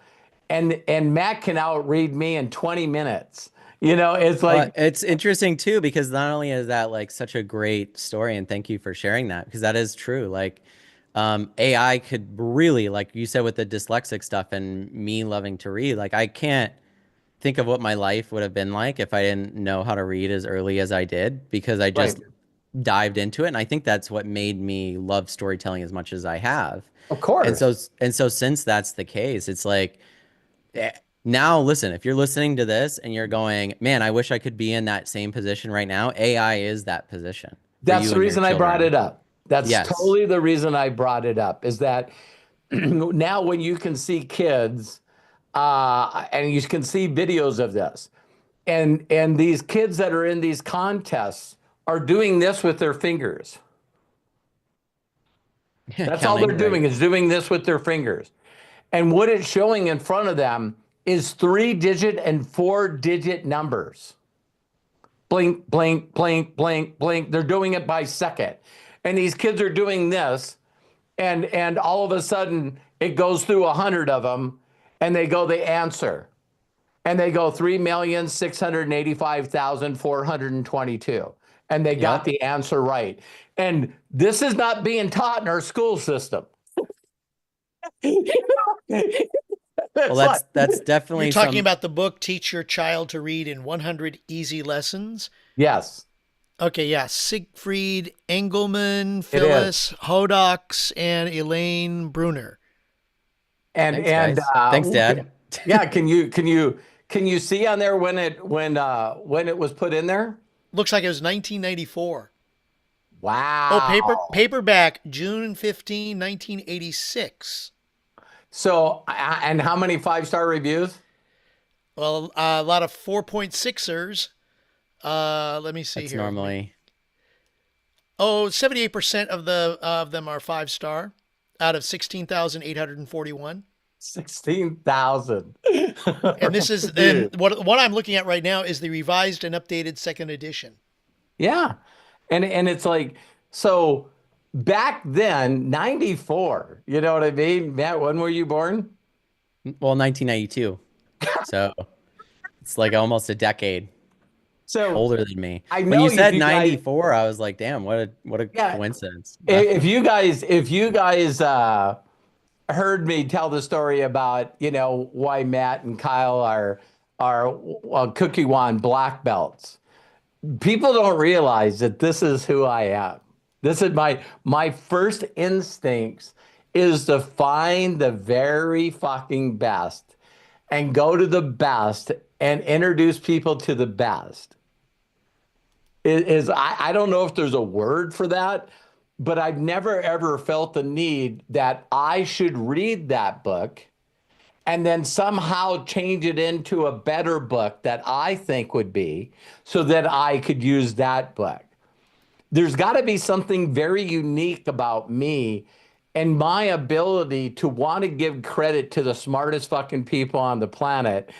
S3: And Matt can outread me in 20 minutes. It's like,
S1: It's interesting too, because not only is that like such a great story, and thank you for sharing that, because that is true. Like, AI could really, like you said, with the dyslexic stuff and me loving to read, like I can't think of what my life would have been like if I didn't know how to read as early as I did, because I
S3: right,
S1: just dived into it. And I think that's what made me love storytelling as much as I have.
S3: of
S1: And
S3: course.
S1: so since that's the case, it's like, now listen, if you're listening to this and you're going, man, I wish I could be in that same position right now. AI is that position for
S3: That's
S1: you
S3: the
S1: and your
S3: reason I brought
S1: children.
S3: it up. That's
S1: Yes.
S3: totally the reason I brought it up, is that now when you can see kids, and you can see videos of this, and these kids that are in these contests are doing this with their fingers.
S1: Yeah,
S3: That's all they're
S1: counting,
S3: doing,
S1: right?
S3: is doing this with their fingers. And what it's showing in front of them is 3-digit and 4-digit numbers. Blink, blink, blink, blink, blink. They're doing it by second. And these kids are doing this, and all of a sudden it goes through 100 of them, and they go the answer. And they go 3,685,422. And they got the answer right. And this is not being taught in our school system.
S1: Well, that's definitely
S2: You're talking about the book Teach Your Child to Read in 100 Easy Lessons?
S3: Yes.
S2: Okay, yeah. Siegfried Engelman, Phyllis Hodox, and Elaine Bruner.
S1: Thanks, Dad.
S3: Yeah, can you see on there when it was put in there?
S2: Looks like it was 1994.
S3: Wow.
S2: Oh, paperback, June 15, 1986.
S3: So, and how many 5-star reviews?
S2: Well, a lot of 4.6ers. Let me see
S1: That's
S2: here.
S1: normally.
S2: 78% of them are 5-star out of 16,841.
S3: 16,000.
S2: And this is, and what I'm looking at right now is the revised and updated second edition.
S3: Yeah. And it's like, so back then, 94, you know what I mean? Matt, when were you born?
S1: Well, 1992. So it's like almost a decade older than me.
S3: I know
S1: when you said
S3: you
S1: 94, I was like, damn, what a coincidence.
S3: If you guys heard me tell the story about, why Matt and Kyle are Cookie Wand black belts, people don't realize that this is who I am. This is my first instincts is to find the very fucking best and go to the best and introduce people to the best. I don't know if there's a word for that, but I've never ever felt the need that I should read that book and then somehow change it into a better book that I think would be so that I could use that book. There's got to be something very unique about me and my ability to want to give credit to the smartest fucking people on the planet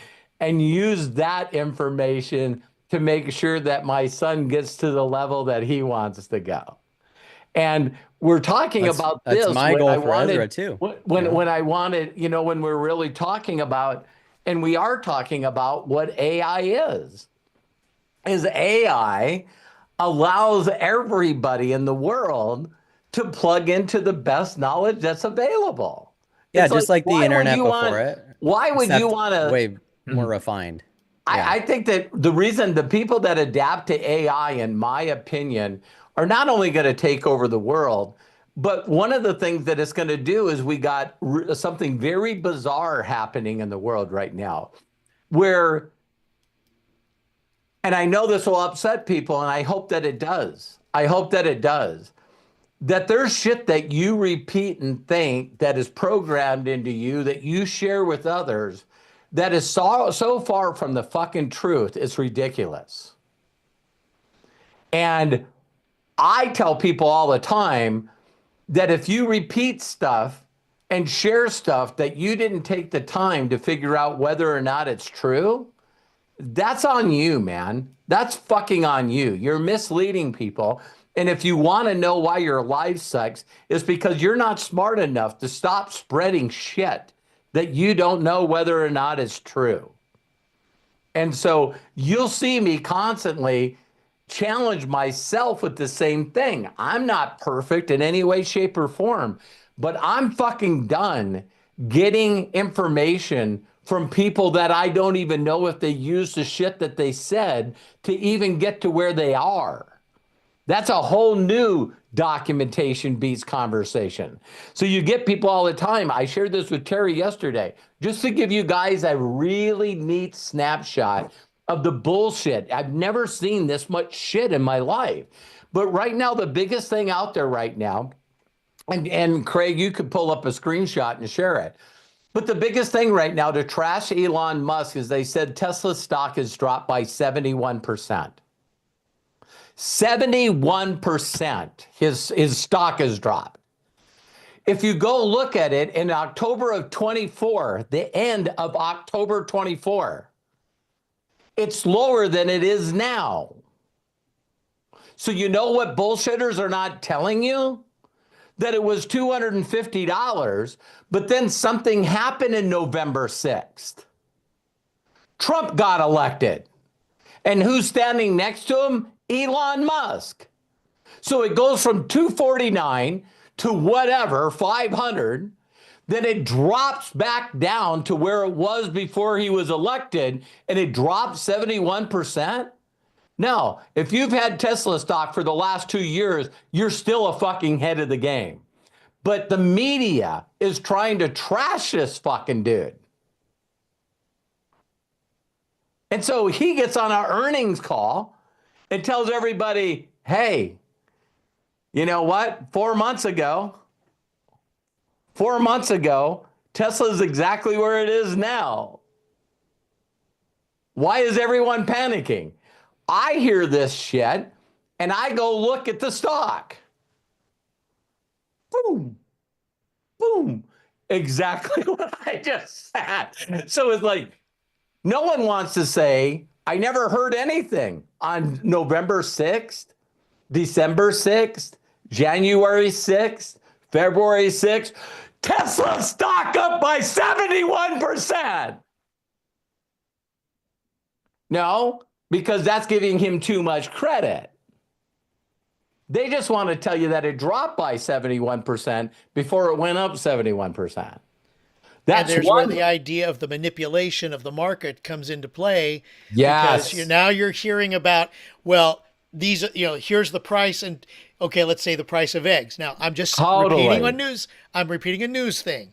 S3: and use that information to make sure that my son gets to the level that he wants to go. And we're talking about this.
S1: That's my goal for Ezra too.
S3: When I wanted, when we're really talking about, and we are talking about what AI is AI allows everybody in the world to plug into the best knowledge that's available.
S1: Yeah, it's just like the internet before it.
S3: Why would you want to?
S1: Way more refined. Yeah.
S3: I think that the reason the people that adapt to AI, in my opinion, are not only going to take over the world, but one of the things that it's going to do is we got something very bizarre happening in the world right now where, and I know this will upset people, and I hope that it does. I hope that it does. That there's shit that you repeat and think that is programmed into you that you share with others that is so far from the fucking truth, it's ridiculous. And I tell people all the time that if you repeat stuff and share stuff that you didn't take the time to figure out whether or not it's true, that's on you, man. That's fucking on you. You're misleading people. And if you want to know why your life sucks, it's because you're not smart enough to stop spreading shit that you don't know whether or not it's true. And so you'll see me constantly challenge myself with the same thing. I'm not perfect in any way, shape, or form, but I'm fucking done getting information from people that I don't even know if they used the shit that they said to even get to where they are. That's a whole new documentation beats conversation. So you get people all the time. I shared this with Terry yesterday, just to give you guys a really neat snapshot of the bullshit. I've never seen this much shit in my life. But right now, the biggest thing out there right now, and Craig, you could pull up a screenshot and share it. But the biggest thing right now to trash Elon Musk is they said Tesla stock has dropped by 71%. 71% his stock has dropped. If you go look at it in October of 24, the end of October 24, it's lower than it is now. So you know what bullshitters are not telling you? That it was $250, but then something happened in November 6th. Trump got elected. And who's standing next to him? Elon Musk. So it goes from 249 to whatever, 500. Then it drops back down to where it was before he was elected, and it dropped 71%. Now, if you've had Tesla stock for the last 2 years, you're still a fucking head of the game. But the media is trying to trash this fucking dude. And so he gets on our earnings call and tells everybody, hey, you know what? 4 months ago, Tesla's exactly where it is now. Why is everyone panicking? I hear this shit and I go look at the stock. Boom, boom. Exactly what I just said. So it's like, no one wants to say, I never heard anything on November 6th, December 6th, January 6th, February 6th. Tesla stock up by 71%. No, because that's giving him too much credit. They just want to tell you that it dropped by 71% before it went up 71%.
S2: And there's where the idea of the manipulation of the market comes into play.
S3: Yes.
S2: Because now you're hearing about, well, these, here's the price, and okay, let's say the price of eggs. Now I'm just repeating a news. I'm repeating a news thing.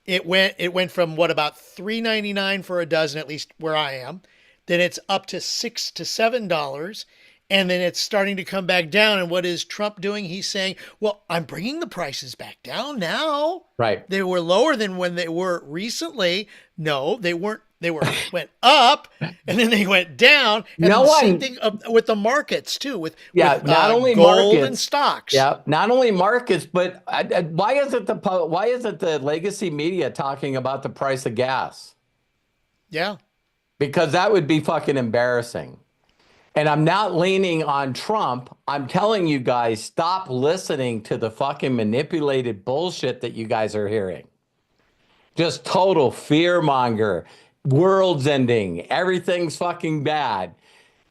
S2: It went from what, about $3.99 for a dozen, at least where I am. Then it's up to $6 to $7. And then it's starting to come back down. And what is Trump doing? He's saying, well, I'm bringing the prices back down now.
S3: Right.
S2: They were lower than when they were recently. No, they weren't. They went up and then they went down. And same thing with the markets too. With
S3: not only
S2: gold
S3: markets
S2: and stocks.
S3: Yeah, not only markets, but why isn't the legacy media talking about the price of gas?
S2: Yeah,
S3: because that would be fucking embarrassing. And I'm not leaning on Trump. I'm telling you guys, stop listening to the fucking manipulated bullshit that you guys are hearing. Just total fear monger. World's ending. Everything's fucking bad.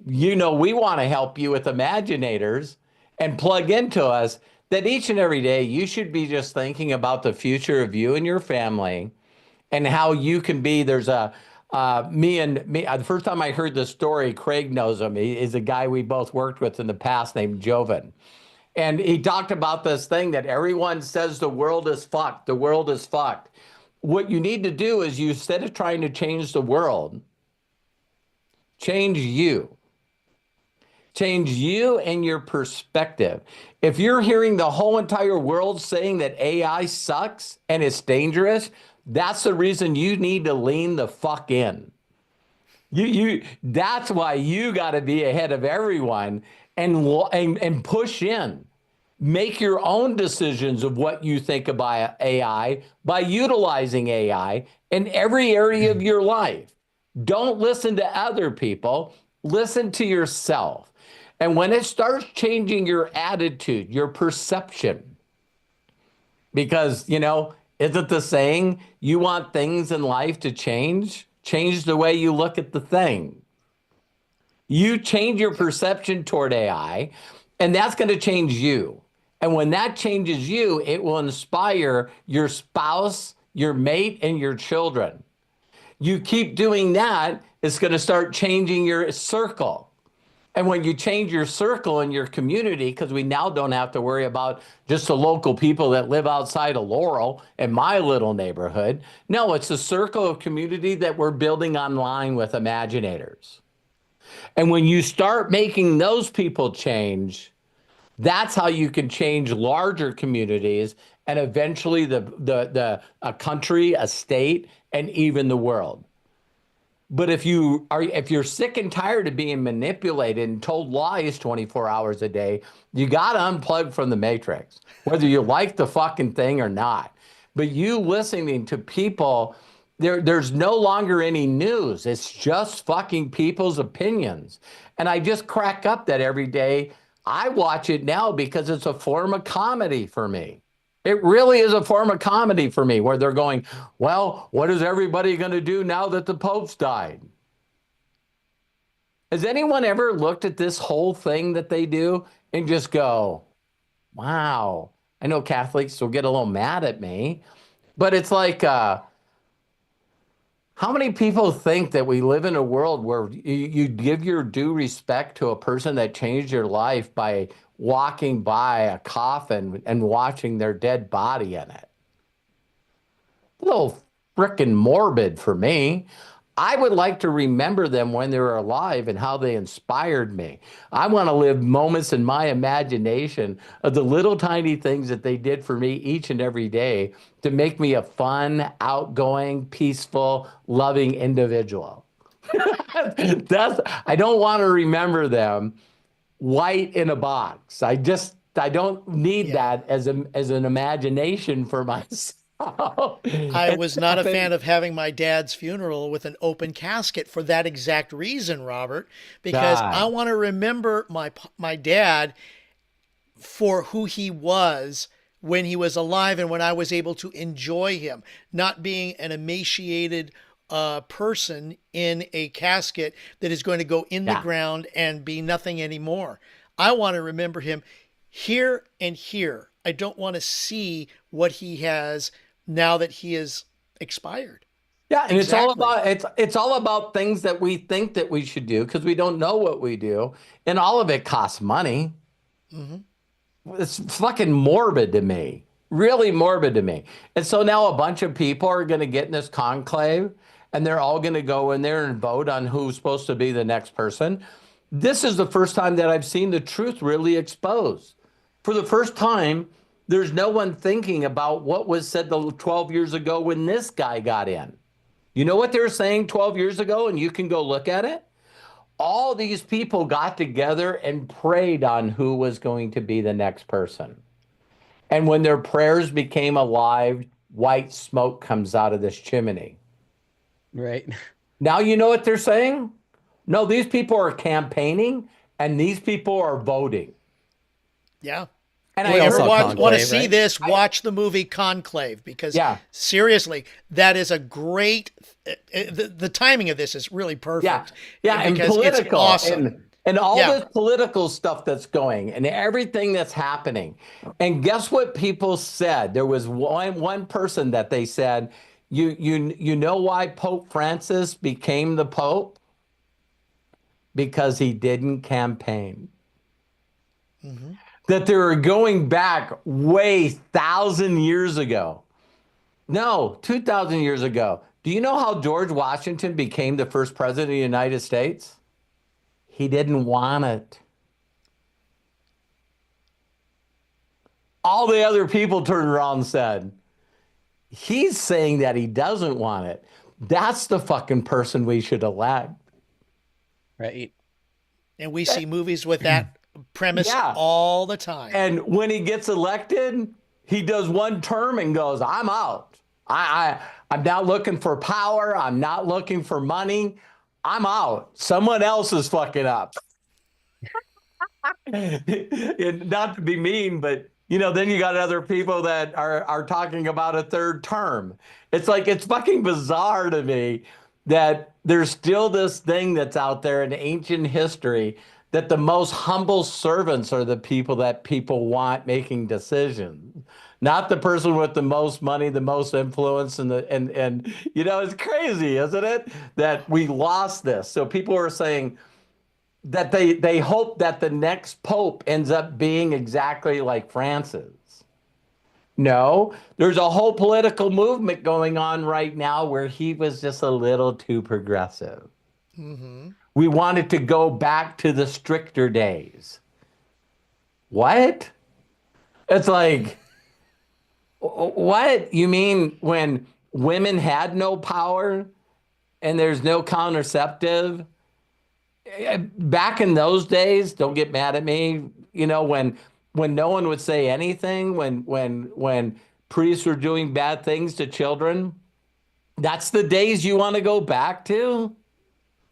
S3: We want to help you with Imaginators and plug into us that each and every day you should be just thinking about the future of you and your family and how you can be. There's the first time I heard the story, Craig knows him. He is a guy we both worked with in the past named Joven. And he talked about this thing that everyone says the world is fucked. The world is fucked. What you need to do is, instead of trying to change the world, change you. Change you and your perspective. If you're hearing the whole entire world saying that AI sucks and it's dangerous, that's the reason you need to lean the fuck in. That's why you got to be ahead of everyone and push in. Make your own decisions of what you think about AI by utilizing AI in every area of your life. Don't listen to other people. Listen to yourself. And when it starts changing your attitude, your perception, because, isn't the saying, you want things in life to change? Change the way you look at the thing. You change your perception toward AI, and that's going to change you. And when that changes you, it will inspire your spouse, your mate, and your children. You keep doing that, it's going to start changing your circle. And when you change your circle and your community, because we now don't have to worry about just the local people that live outside of Laurel in my little neighborhood. No, it's a circle of community that we're building online with Imaginators. And when you start making those people change, that's how you can change larger communities and eventually a country, a state, and even the world. But if you're sick and tired of being manipulated and told lies 24 hours a day, you got to unplug from the matrix, whether you like the fucking thing or not. But you listening to people, there's no longer any news. It's just fucking people's opinions. And I just crack up that every day. I watch it now because it's a form of comedy for me. It really is a form of comedy for me where they're going, well, what is everybody going to do now that the Pope's died? Has anyone ever looked at this whole thing that they do and just go, wow? I know Catholics will get a little mad at me, but it's like, how many people think that we live in a world where you give your due respect to a person that changed your life by walking by a coffin and watching their dead body in it? A little frickin' morbid for me. I would like to remember them when they were alive and how they inspired me. I want to live moments in my imagination of the little tiny things that they did for me each and every day to make me a fun, outgoing, peaceful, loving individual. I don't want to remember them white in a box. I don't need that as an imagination for myself.
S2: I was not a fan of having my dad's funeral with an open casket for that exact reason, Robert, because I
S3: God.
S2: want to remember my dad for who he was when he was alive and when I was able to enjoy him, not being an emaciated person in a casket that is going to go in the
S3: Yeah.
S2: ground and be nothing anymore. I want to remember him here and here. I don't want to see what he has now that he is expired.
S3: Yeah, and
S2: Exactly.
S3: it's all about things that we think that we should do because we don't know what we do, and all of it costs money.
S2: Hmm.
S3: It's fucking morbid to me, really morbid to me. And so now a bunch of people are going to get in this conclave, and they're all going to go in there and vote on who's supposed to be the next person. This is the first time that I've seen the truth really exposed. For the first time, there's no one thinking about what was said 12 years ago when this guy got in. You know what they were saying 12 years ago, and you can go look at it? All these people got together and prayed on who was going to be the next person. And when their prayers became alive, white smoke comes out of this chimney.
S1: Right.
S3: Now you know what they're saying? No, these people are campaigning and these people are voting.
S2: Yeah.
S3: And
S2: If
S3: I
S2: you
S1: We all
S2: ever
S3: never,
S1: saw
S2: want to
S1: Conclave,
S2: see
S1: right?
S2: this, watch the movie Conclave because
S3: yeah,
S2: seriously, that is a great. The timing of this is really
S3: yeah,
S2: perfect
S3: yeah, and
S2: because it's
S3: political
S2: awesome.
S3: and all
S2: Yeah.
S3: this political stuff that's going and everything that's happening. And guess what people said? There was one person that they said, you know why Pope Francis became the Pope? Because he didn't campaign.
S2: Hmm.
S3: That they were going back way 1,000 years ago. No, 2,000 years ago. Do you know how George Washington became the first president of the United States? He didn't want it. All the other people turned around and said, he's saying that he doesn't want it. That's the fucking person we should elect.
S1: Right.
S2: And we see movies with that premise
S3: Yeah.
S2: all the time.
S3: And when he gets elected, he does one term and goes, I'm out. I'm not looking for power. I'm not looking for money. I'm out. Someone else is fucking up. And not to be mean, but then you got other people that are talking about a third term. It's like it's fucking bizarre to me that there's still this thing that's out there in ancient history that the most humble servants are the people that people want making decisions, not the person with the most money, the most influence, and it's crazy, isn't it? That we lost this. So people are saying that they hope that the next pope ends up being exactly like Francis. No, there's a whole political movement going on right now where he was just a little too progressive.
S2: Hmm.
S3: We wanted to go back to the stricter days. What? It's like, what? You mean when women had no power? and there's no contraceptive. Back in those days, don't get mad at me, when no one would say anything, when priests were doing bad things to children, that's the days you want to go back to?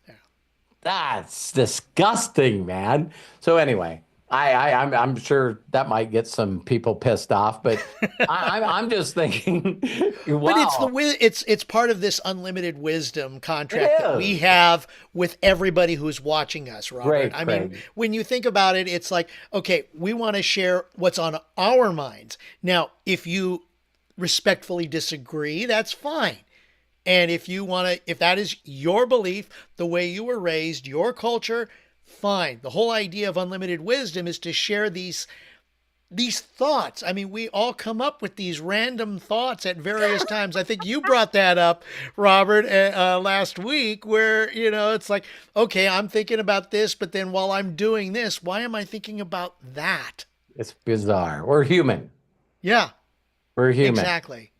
S2: Yeah.
S3: That's disgusting, man. So anyway, I'm sure that might get some people pissed off, but I'm just thinking,
S2: But
S3: wow,
S2: it's part of this unlimited wisdom
S3: it
S2: contract that we
S3: is.
S2: have with everybody who's watching us, Robert.
S3: Great,
S2: I mean,
S3: Craig.
S2: when you think about it, it's like, okay, we want to share what's on our minds. Now, if you respectfully disagree, that's fine. And if you want to, if that is your belief, the way you were raised, your culture, fine. The whole idea of unlimited wisdom is to share these thoughts. I mean, we all come up with these random thoughts at various times. I think you brought that up, Robert, last week, where, it's like, okay, I'm thinking about this, but then while I'm doing this, why am I thinking about that?
S3: It's bizarre. We're human.
S2: Yeah,
S3: We're human.
S2: exactly.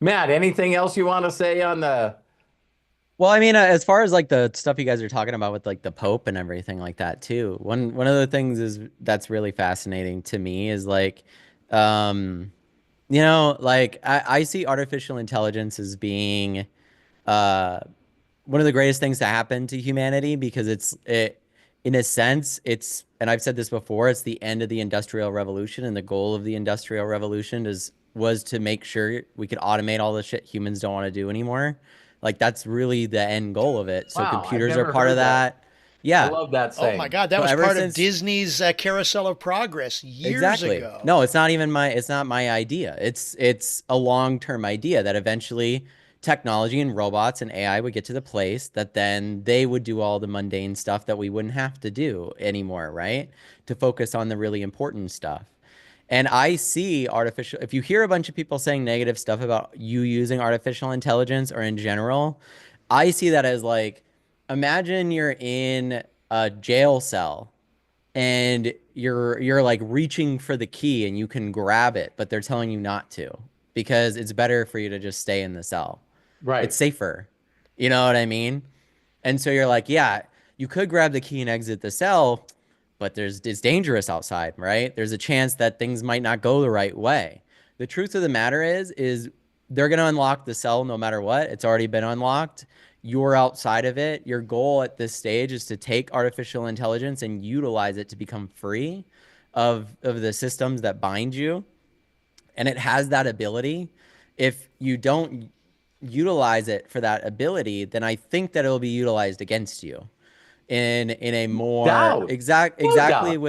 S3: Matt, anything else you want to say on the?
S1: Well, I mean, as far as like the stuff you guys are talking about with like the Pope and everything like that too. One of the things is that's really fascinating to me is like, um, like I see artificial intelligence as being uh one of the greatest things to happen to humanity because it in a sense it's, and I've said this before, it's the end of the Industrial Revolution, and the goal of the Industrial Revolution was to make sure we could automate all the shit humans don't want to do anymore. Like that's really the end goal of it. So
S3: Wow, I've
S1: computers are
S3: never
S1: part of
S3: heard that.
S1: that.
S3: I
S1: Yeah.
S3: love that
S2: Oh my
S3: saying.
S2: God, that
S1: So
S2: was
S1: ever
S2: part of
S1: since
S2: Disney's Carousel of Progress years
S1: exactly.
S2: ago.
S1: No, it's not even it's not my idea. It's a long-term idea that eventually technology and robots and AI would get to the place that then they would do all the mundane stuff that we wouldn't have to do anymore, right? To focus on the really important stuff. And I see artificial, if you hear a bunch of people saying negative stuff about you using artificial intelligence or in general, I see that as like, imagine you're in a jail cell and you're like reaching for the key and you can grab it, but they're telling you not to because it's better for you to just stay in the cell. It's
S3: Right.
S1: safer. You know what I mean? And so you're like, yeah, you could grab the key and exit the cell, but it's dangerous outside, right? There's a chance that things might not go the right way. The truth of the matter is they're going to unlock the cell no matter what. It's already been unlocked. You're outside of it. Your goal at this stage is to take artificial intelligence and utilize it to become free of the systems that bind you. And it has that ability. If you don't utilize it for that ability, then I think that it'll be utilized against you in a more
S3: Doubt. No
S1: exactly
S3: doubt.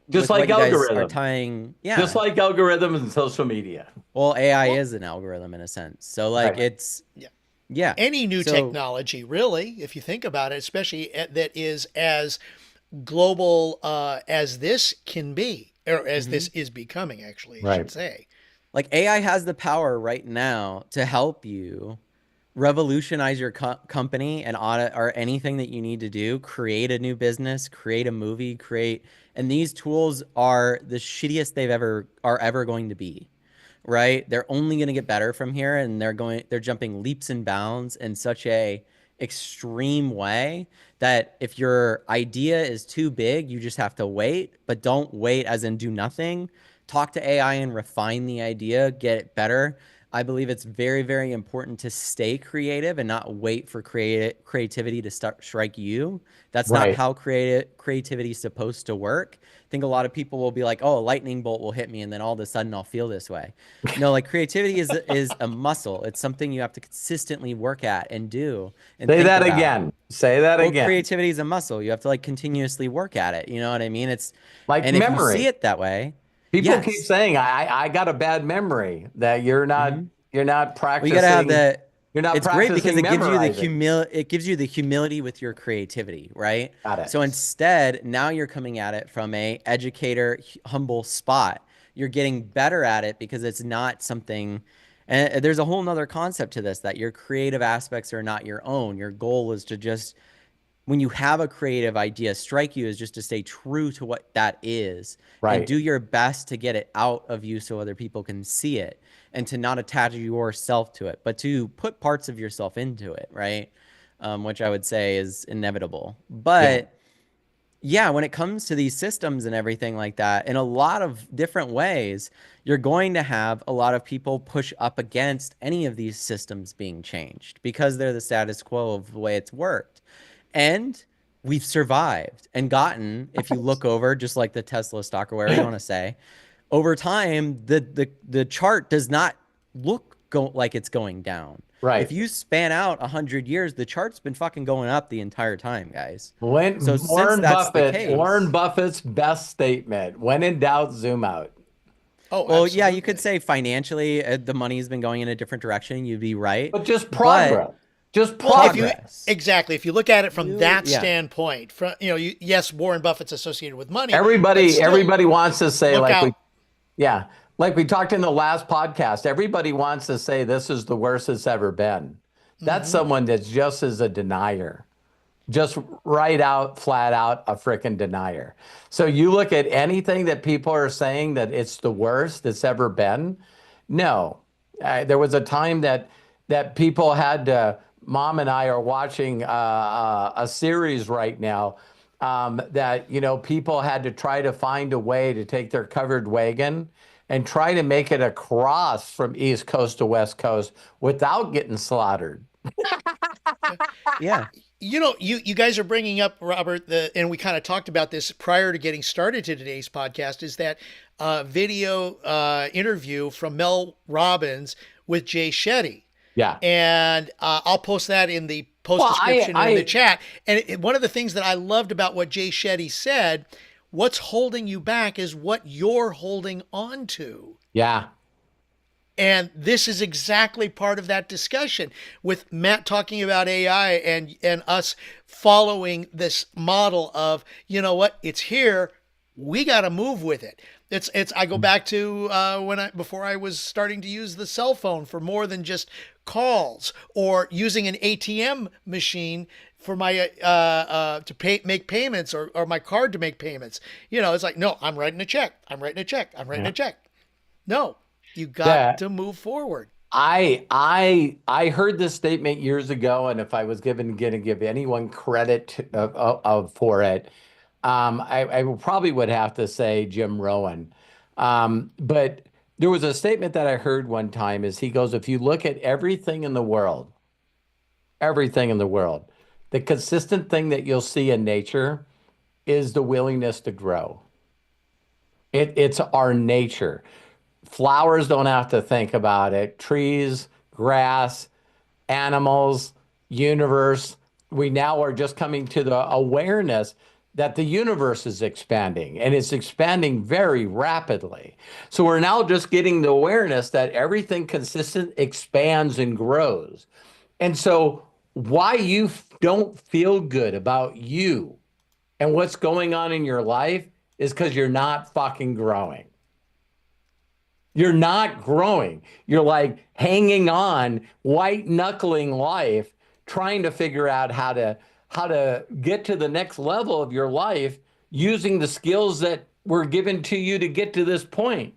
S3: Just
S1: with what
S3: like
S1: you guys are
S3: algorithms.
S1: tying.
S3: Just
S1: Yeah.
S3: like algorithms and social media.
S1: Well, AI
S2: Well,
S1: is an algorithm in a sense. So like
S3: Right.
S1: it's
S2: yeah.
S1: yeah.
S2: Any new
S1: So
S2: technology, really, if you think about it, especially that is as global as this can be, or as this
S1: mhm.
S2: is becoming, actually, I should
S3: Right.
S2: say.
S1: Like AI has the power right now to help you revolutionize your company and audit or anything that you need to do, create a new business, create a movie, and these tools are the shittiest they're ever going to be. Right? They're only going to get better from here and they're jumping leaps and bounds in such a extreme way that if your idea is too big, you just have to wait, but don't wait as in do nothing. Talk to AI and refine the idea, get it better. I believe it's very, very important to stay creative and not wait for creativity to start strike you. That's not
S3: Right.
S1: how creativity is supposed to work. I think a lot of people will be like, "Oh, a lightning bolt will hit me, and then all of a sudden I'll feel this way." No, like creativity is a muscle. It's something you have to consistently work at and do and
S3: Say
S1: think
S3: that
S1: about.
S3: again. Say that
S1: Well,
S3: again.
S1: creativity is a muscle. You have to like continuously work at it. You know what I mean?
S3: Like
S1: And if you see
S3: memory.
S1: it that way,
S3: People keep
S1: yes.
S3: saying I got a bad memory, that
S1: Hmm.
S3: you're not
S1: Well, you got to have
S3: practicing
S1: the.
S3: you're not
S1: It's great because
S3: practicing memorizing.
S1: it gives you the humility with your creativity, right?
S3: Got
S1: So
S3: it.
S1: instead, now you're coming at it from a educator, humble spot. You're getting better at it because it's not something. And there's a whole nother concept to this that your creative aspects are not your own. Your goal is to just when you have a creative idea strike you is just to stay true to what that is and
S3: Right.
S1: do your best to get it out of you so other people can see it and to not attach yourself to it but to put parts of yourself into it, right? which I would say is inevitable.
S3: Yeah.
S1: But yeah, when it comes to these systems and everything like that, in a lot of different ways, you're going to have a lot of people push up against any of these systems being changed because they're the status quo of the way it's worked. And we've survived and gotten, if you look over, just like the Tesla stock or whatever you want to say, over time, the chart does not like it's going down. If
S3: Right.
S1: you span out 100 years, the chart's been fucking going up the entire time, guys. So
S3: When
S1: since that's the
S3: Warren
S1: case,
S3: Buffett's best statement, when in doubt, zoom out.
S2: Oh,
S1: well, yeah, you could
S2: absolutely.
S1: say financially the money's been going in a different direction. You'd be right.
S3: But just
S1: But
S3: progress. Just
S2: Well, if you
S3: progress.
S1: progress,
S2: exactly, if you look at it from that
S1: yeah.
S2: standpoint, from yes, Warren Buffett's associated with money, but still
S3: Everybody wants to say
S2: look
S3: like
S2: out.
S3: yeah, like we talked in the last podcast, everybody wants to say this is the worst it's ever been. That's
S2: Hmm.
S3: someone that's just as a denier. Just right out, flat out, a freaking denier. So you look at anything that people are saying that it's the worst it's ever been. No, there was a time that people had to. Mom and I are watching a series right now that people had to try to find a way to take their covered wagon and try to make it across from East Coast to West Coast without getting slaughtered.
S1: Yeah.
S2: You guys are bringing up, Robert, and we kind of talked about this prior to getting started to today's podcast, is that video interview from Mel Robbins with Jay Shetty.
S3: Yeah.
S2: And I'll post that in the post
S3: Well,
S2: description and in the chat. And one of the things that I loved about what Jay Shetty said, what's holding you back is what you're holding on to.
S3: yeah.
S2: And this is exactly part of that discussion with Matt talking about AI and us following this model of, you know what, it's here. We got to move with it. It's. I go back to before I was starting to use the cell phone for more than just calls or using an ATM machine for my make payments or my card to make payments. It's like, no, I'm writing a check. I'm writing a check. I'm writing
S3: Yeah.
S2: a check. No, you got
S3: That
S2: to move forward.
S3: I heard this statement years ago, and if I was going to give anyone credit for it, I probably would have to say Jim Rohn. But there was a statement that I heard one time is he goes, if you look at everything in the world, the consistent thing that you'll see in nature is the willingness to grow. It's our nature. Flowers don't have to think about it. Trees, grass, animals, universe. We now are just coming to the awareness that the universe is expanding and it's expanding very rapidly. So we're now just getting the awareness that everything consistent expands and grows. And so why you don't feel good about you and what's going on in your life is because you're not fucking growing. You're not growing. You're like hanging on, white knuckling life, trying to figure out how to get to the next level of your life using the skills that were given to you to get to this point.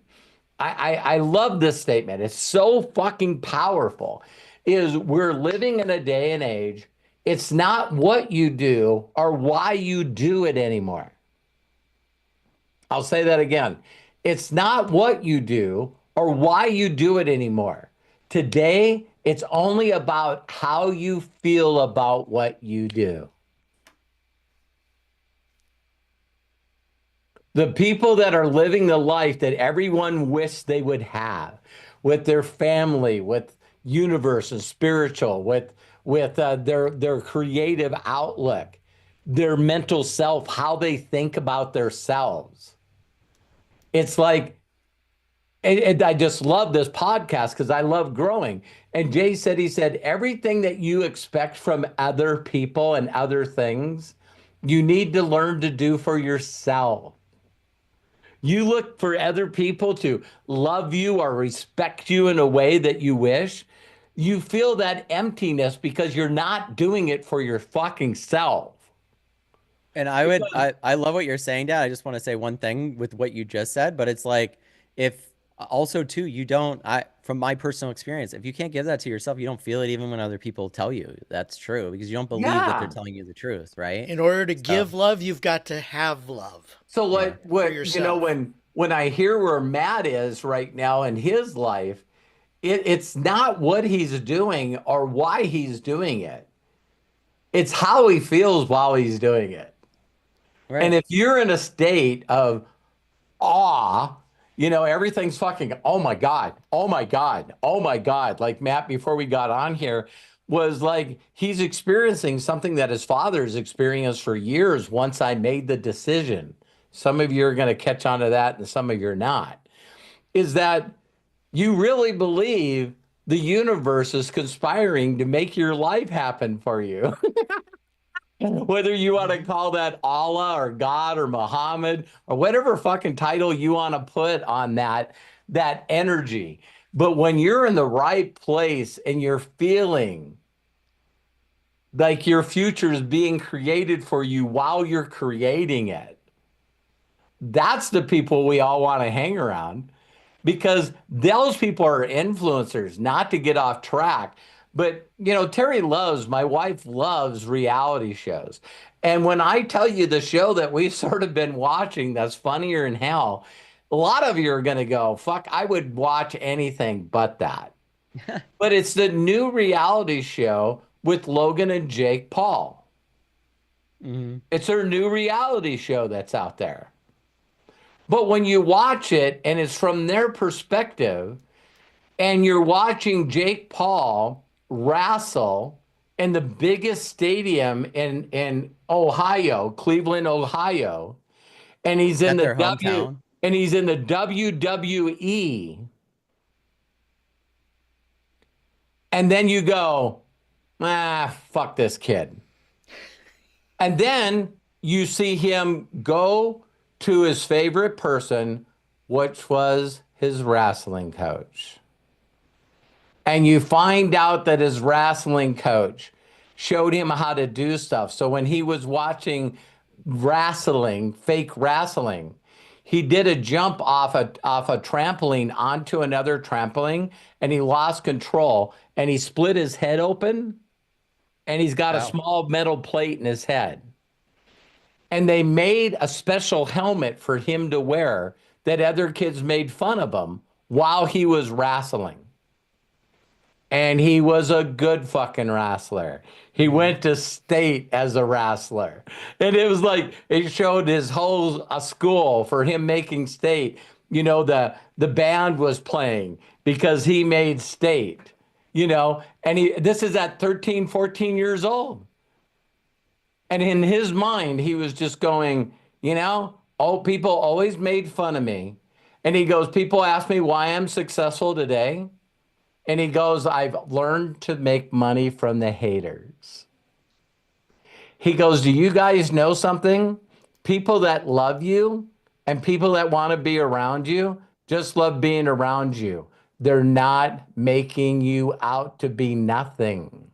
S3: I love this statement. It's so fucking powerful. Is we're living in a day and age. It's not what you do or why you do it anymore. I'll say that again. It's not what you do or why you do it anymore. Today, it's only about how you feel about what you do. The people that are living the life that everyone wished they would have with their family, with universe and spiritual, with their creative outlook, their mental self, how they think about themselves. It's like, and I just love this podcast because I love growing. And Jay said, he said, everything that you expect from other people and other things, you need to learn to do for yourself. You look for other people to love you or respect you in a way that you wish. You feel that emptiness because you're not doing it for your fucking self.
S1: And I love what you're saying, Dad. I just want to say one thing with what you just said, but it's like if Also, too, you don't, from my personal experience, if you can't give that to yourself, you don't feel it even when other people tell you that's true because you don't believe that they're
S3: Yeah.
S1: telling you the truth, right?
S2: In order to
S1: So,
S2: give love, you've got to have love
S3: So
S1: yeah.
S2: for
S3: what
S2: yourself.
S3: when I hear where Matt is right now in his life, it's not what he's doing or why he's doing it. It's how he feels while he's doing it. And
S1: Right.
S3: if you're in a state of awe, everything's fucking, oh my God, oh my God, oh my God. Like Matt, before we got on here, was like he's experiencing something that his father's experienced for years once I made the decision. Some of you are going to catch on to that and some of you are not. Is that you really believe the universe is conspiring to make your life happen for you? Whether you want to
S2: Mhm.
S3: call that Allah or God or Muhammad or whatever fucking title you want to put on that energy. But when you're in the right place and you're feeling like your future is being created for you while you're creating it, that's the people we all want to hang around because those people are influencers, not to get off track. But, Terry my wife loves reality shows. And when I tell you the show that we've sort of been watching that's funnier than hell, a lot of you are going to go, fuck, I would watch anything but that. But it's the new reality show with Logan and Jake Paul.
S1: Hmm.
S3: It's their new reality show that's out there. But when you watch it and it's from their perspective, and you're watching Jake Paul wrestle in the biggest stadium in Ohio, Cleveland, Ohio, and he's in
S1: At
S3: the
S1: their hometown.
S3: WWE, and then you go, fuck this kid. And then you see him go to his favorite person, which was his wrestling coach. And you find out that his wrestling coach showed him how to do stuff. So when he was watching wrestling, fake wrestling, he did a jump off a trampoline onto another trampoline and he lost control and he split his head open and he's got a
S1: Wow.
S3: small metal plate in his head. And they made a special helmet for him to wear that other kids made fun of him while he was wrestling. And he was a good fucking wrestler. He
S2: Mhm.
S3: went to state as a wrestler. And it was like it showed his whole school for him making state. The band was playing because he made state, and this is at 13, 14 years old. And in his mind, he was just going, oh, people always made fun of me. And he goes, people ask me why I'm successful today. And he goes, I've learned to make money from the haters. He goes, do you guys know something? People that love you and people that want to be around you just love being around you. They're not making you out to be nothing.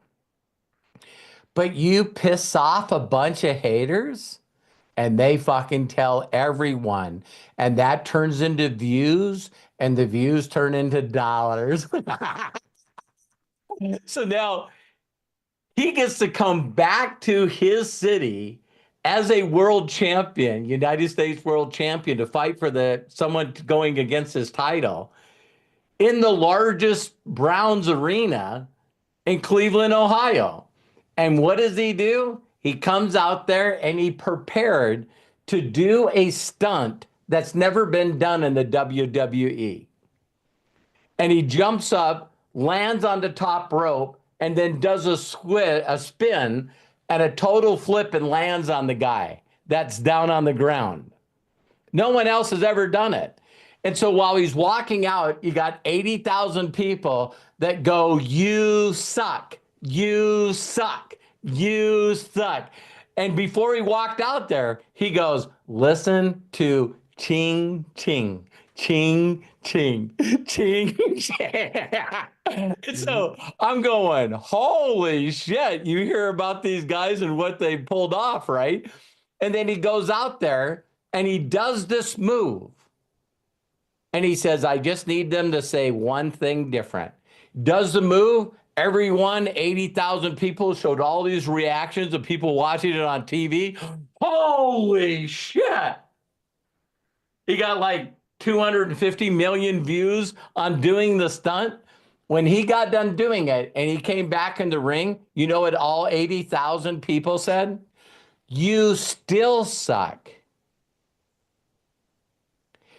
S3: But you piss off a bunch of haters and they fucking tell everyone. And that turns into views and the views turn into dollars. So now he gets to come back to his city as a world champion, United States world champion, to fight for someone going against his title in the largest Browns arena in Cleveland, Ohio. And what does he do? He comes out there and he prepared to do a stunt that's never been done in the WWE. And he jumps up, lands on the top rope, and then does a spin and a total flip and lands on the guy that's down on the ground. No one else has ever done it. And so while he's walking out, you got 80,000 people that go, you suck, you suck, you suck. And before he walked out there, he goes, listen to ching, ching, ching, ching, ching, ching. And
S2: Mhm.
S3: so I'm going, holy shit, you hear about these guys and what they pulled off, right? And then he goes out there and he does this move. And he says, I just need them to say one thing different. Does the move? Everyone, 80,000 people showed all these reactions of people watching it on TV. Holy shit. He got like 250 million views on doing the stunt. When he got done doing it and he came back in the ring, you know what all 80,000 people said? You still suck.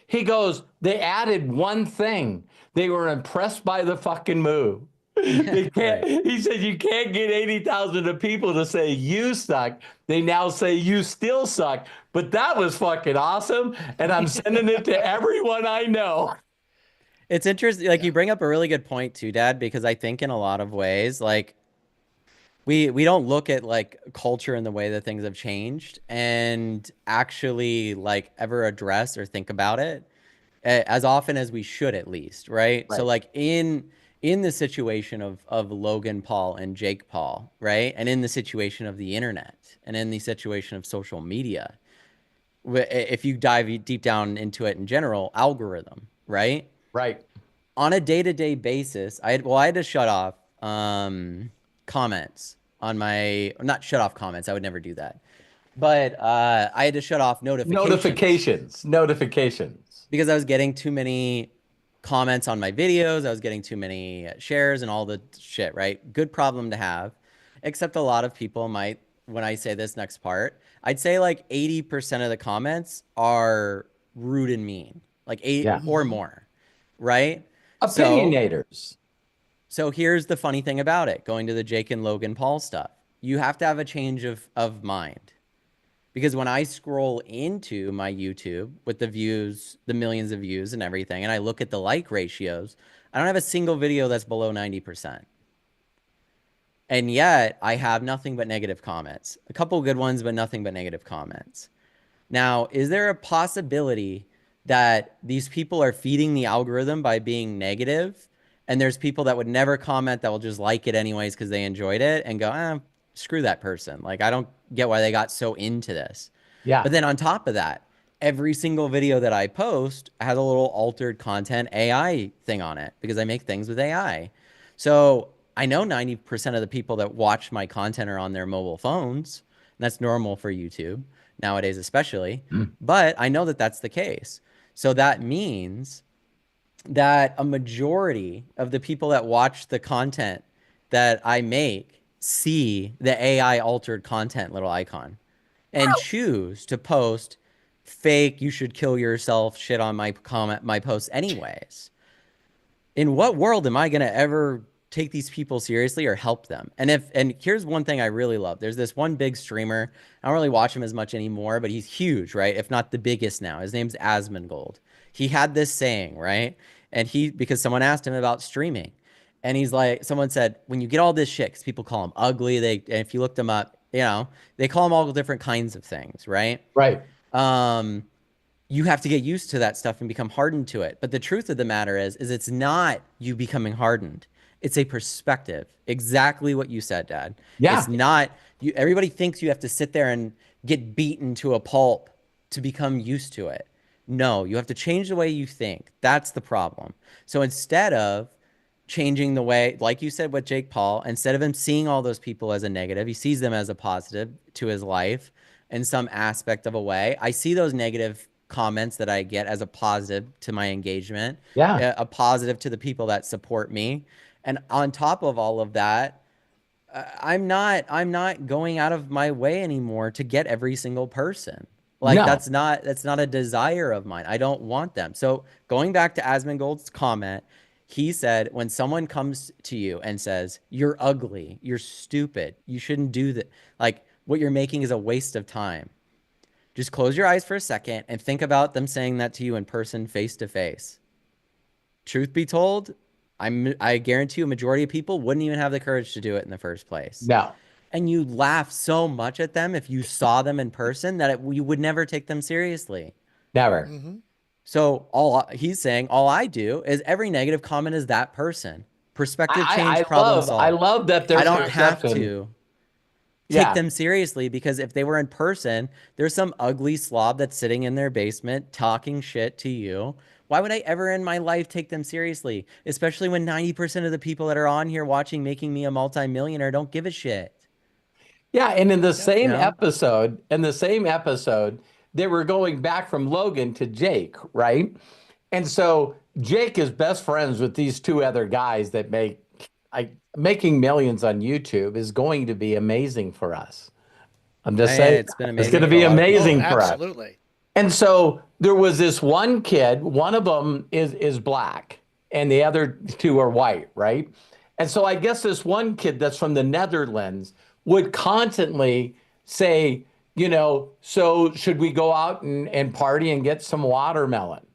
S3: He goes, they added one thing. They were impressed by the fucking move. They can't,
S1: Right.
S3: he said, you can't get 80,000 of people to say you suck. They now say you still suck. But that was fucking awesome. And I'm sending it to everyone I know.
S1: It's interesting. Like
S2: Yeah.
S1: you bring up a really good point too, Dad, because I think in a lot of ways, like we don't look at like culture and the way that things have changed and actually like ever address or think about it as often as we should at least, right? So
S3: Right.
S1: like in the situation of Logan Paul and Jake Paul, right? And in the situation of the internet and in the situation of social media, if you dive deep down into it in general, algorithm, right?
S3: Right.
S1: On a day-to-day basis, I had to shut off comments on my, not shut off comments, I would never do that. But I had to shut off notifications
S3: Notifications.
S1: because I was getting too many comments on my videos. I was getting too many shares and all the shit, right? Good problem to have. Except a lot of people might, when I say this next part, I'd say like 80% of the comments are rude and mean, like eight
S3: Yeah.
S1: or
S2: Mhm.
S1: more, right? So,
S3: Opinionators.
S1: so here's the funny thing about it, going to the Jake and Logan Paul stuff. You have to have a change of mind. Because when I scroll into my YouTube with the views, the millions of views and everything, and I look at the like ratios, I don't have a single video that's below 90%. And yet I have nothing but negative comments. A couple good ones, but nothing but negative comments. Now, is there a possibility that these people are feeding the algorithm by being negative, and there's people that would never comment that will just like it anyways because they enjoyed it and go, screw that person. Like, I don't get why they got so into this.
S3: Yeah.
S1: But then on top of that, every single video that I post has a little altered content AI thing on it because I make things with AI. So I know 90% of the people that watch my content are on their mobile phones. And that's normal for YouTube nowadays, especially.
S3: Mm.
S1: But I know that that's the case. So that means that a majority of the people that watch the content that I make see the AI altered content little icon and choose to post fake, you should kill yourself shit on my comment, my posts anyways. In what world am I going to ever take these people seriously or help them? And here's one thing I really love. There's this one big streamer. I don't really watch him as much anymore, but he's huge, right? If not the biggest now. His name's Asmongold. He had this saying, right? And because someone asked him about streaming. And he's like, someone said, when you get all this shit, because people call him ugly, and if you looked him up, they call him all different kinds of things, right?
S3: Right.
S1: Um, you have to get used to that stuff and become hardened to it. But the truth of the matter is it's not you becoming hardened. It's a perspective. Exactly what you said, Dad.
S3: Yeah.
S1: It's not you. Everybody thinks you have to sit there and get beaten to a pulp to become used to it. No, you have to change the way you think. That's the problem. So instead of changing the way, like you said with Jake Paul, instead of him seeing all those people as a negative, he sees them as a positive to his life in some aspect of a way. I see those negative comments that I get as a positive to my engagement,
S3: Yeah.
S1: a positive to the people that support me. And on top of all of that, I'm not going out of my way anymore to get every single person. Like
S3: No.
S1: that's not a desire of mine. I don't want them. So going back to Asmongold's comment, he said when someone comes to you and says, "You're ugly, you're stupid, you shouldn't do that," like what you're making is a waste of time. Just close your eyes for a second and think about them saying that to you in person, face to face. Truth be told, I guarantee you a majority of people wouldn't even have the courage to do it in the first place.
S3: No.
S1: And you laugh so much at them if you saw them in person that you would never take them seriously.
S3: Never.
S2: Hmm.
S1: So he's saying, all I do is every negative comment is that person. Perspective change,
S3: I
S1: problem
S3: love I
S1: solved.
S3: love that
S1: I
S3: there's
S1: don't have
S3: perception.
S1: to take
S3: Yeah.
S1: them seriously because if they were in person, there's some ugly slob that's sitting in their basement talking shit to you Why would I ever in my life take them seriously? Especially when 90% of the people that are on here watching Making Me a Multimillionaire don't give a shit.
S3: Yeah, and
S2: Yep.
S3: in the same episode, they were going back from Logan to Jake, right? And so Jake is best friends with these two other guys that making millions on YouTube is going to be amazing for us. I'm just saying
S1: It's been
S3: it's going to
S1: amazing for a
S3: be
S1: lot of
S2: Oh,
S3: amazing
S1: people.
S3: for us.
S2: absolutely.
S3: And so there was this one kid, one of them is black, and the other two are white, right? And so I guess this one kid that's from the Netherlands would constantly say, so should we go out and party and get some watermelon?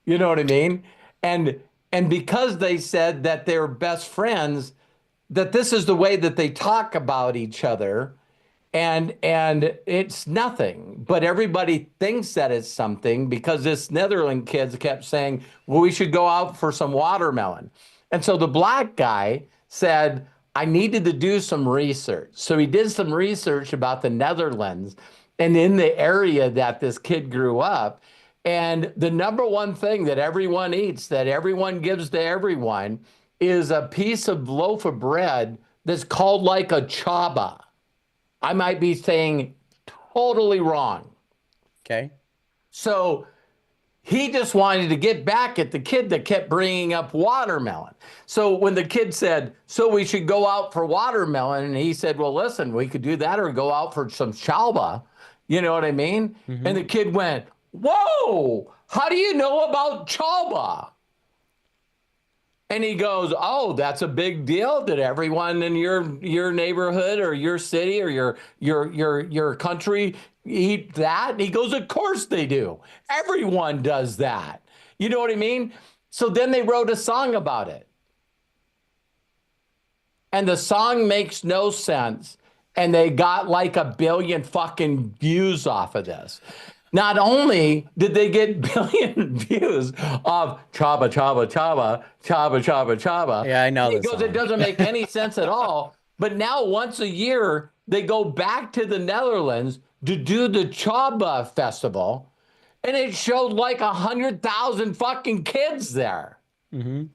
S3: You know what I mean? And and because they said that they're best friends, that this is the way that they talk about each other, and it's nothing, but everybody thinks that it's something because this Netherlands kids kept saying, well, we should go out for some watermelon. And so the black guy said, I needed to do some research. So he did some research about the Netherlands and in the area that this kid grew up. And the number one thing that everyone eats, that everyone gives to everyone, is a piece of loaf of bread that's called like a chaba. I might be saying totally wrong.
S1: Okay.
S3: So he just wanted to get back at the kid that kept bringing up watermelon. So when the kid said, so we should go out for watermelon, and he said, well, listen, we could do that or go out for some chalba. You know what I mean?
S1: Mm-hmm.
S3: And the kid went, whoa, how do you know about chalba? And he goes, oh, that's a big deal. Did everyone in your neighborhood or your city or your country eat that? And he goes, of course they do. Everyone does that. You know what I mean? So then they wrote a song about it. And the song makes no sense. And they got like 1 billion fucking views off of this. Not only did they get billion views of chaba, chaba, chaba, chaba, chaba, chaba.
S1: Yeah, I know
S3: He
S1: this
S3: goes,
S1: song.
S3: it doesn't make any sense at all. But now once a year, they go back to the Netherlands to do the Chaba Festival. And it showed like 100,000 fucking kids there.
S1: Mm-hmm.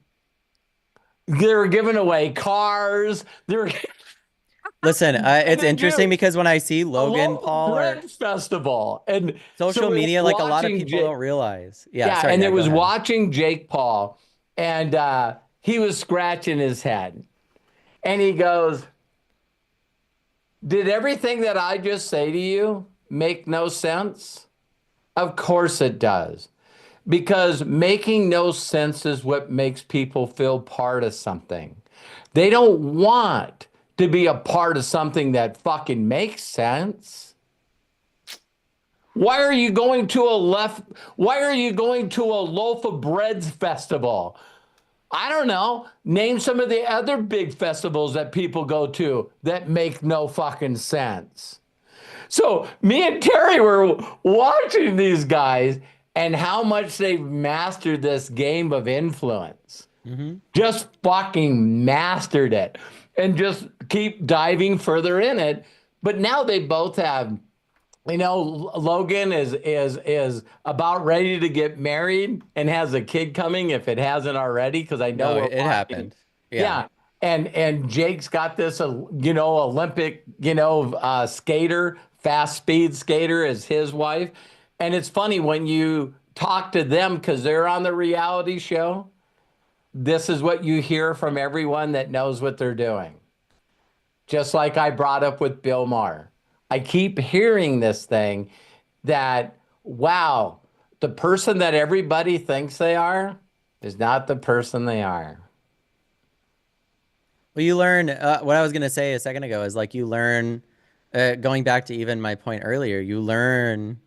S3: They were giving away cars. They were
S1: Listen, it's
S3: they
S1: interesting
S3: do
S1: because when I see
S3: a
S1: Logan
S3: local
S1: Paul or
S3: bread festival. And so
S1: social
S3: we were
S1: media, like a lot of
S3: watching
S1: people don't realize. Yeah,
S3: Yeah,
S1: sorry,
S3: and
S1: yeah,
S3: it
S1: go
S3: was
S1: ahead.
S3: watching Jake Paul, and he was scratching his head. And he goes, did everything that I just say to you make no sense? Of course it does. Because making no sense is what makes people feel part of something. They don't want to be a part of something that fucking makes sense. Why are you going to why are you going to a loaf of breads festival? I don't know. Name some of the other big festivals that people go to that make no fucking sense. So me and Terry were watching these guys and how much they've mastered this game of influence.
S1: Mm-hmm.
S3: Just fucking mastered it and just keep diving further in it. But now they both have, Logan is about ready to get married and has a kid coming if it hasn't already, because I know
S1: No,
S3: we're
S1: it
S3: watching.
S1: happened. Yeah.
S3: Yeah. And Jake's got this, Olympic, skater, fast speed skater as his wife. And it's funny when you talk to them because they're on the reality show. This is what you hear from everyone that knows what they're doing. Just like I brought up with Bill Maher. I keep hearing this thing that, wow, the person that everybody thinks they are is not the person they are.
S1: Well, you learn what I was going to say a second ago is like you learn, going back to even my point earlier, you learn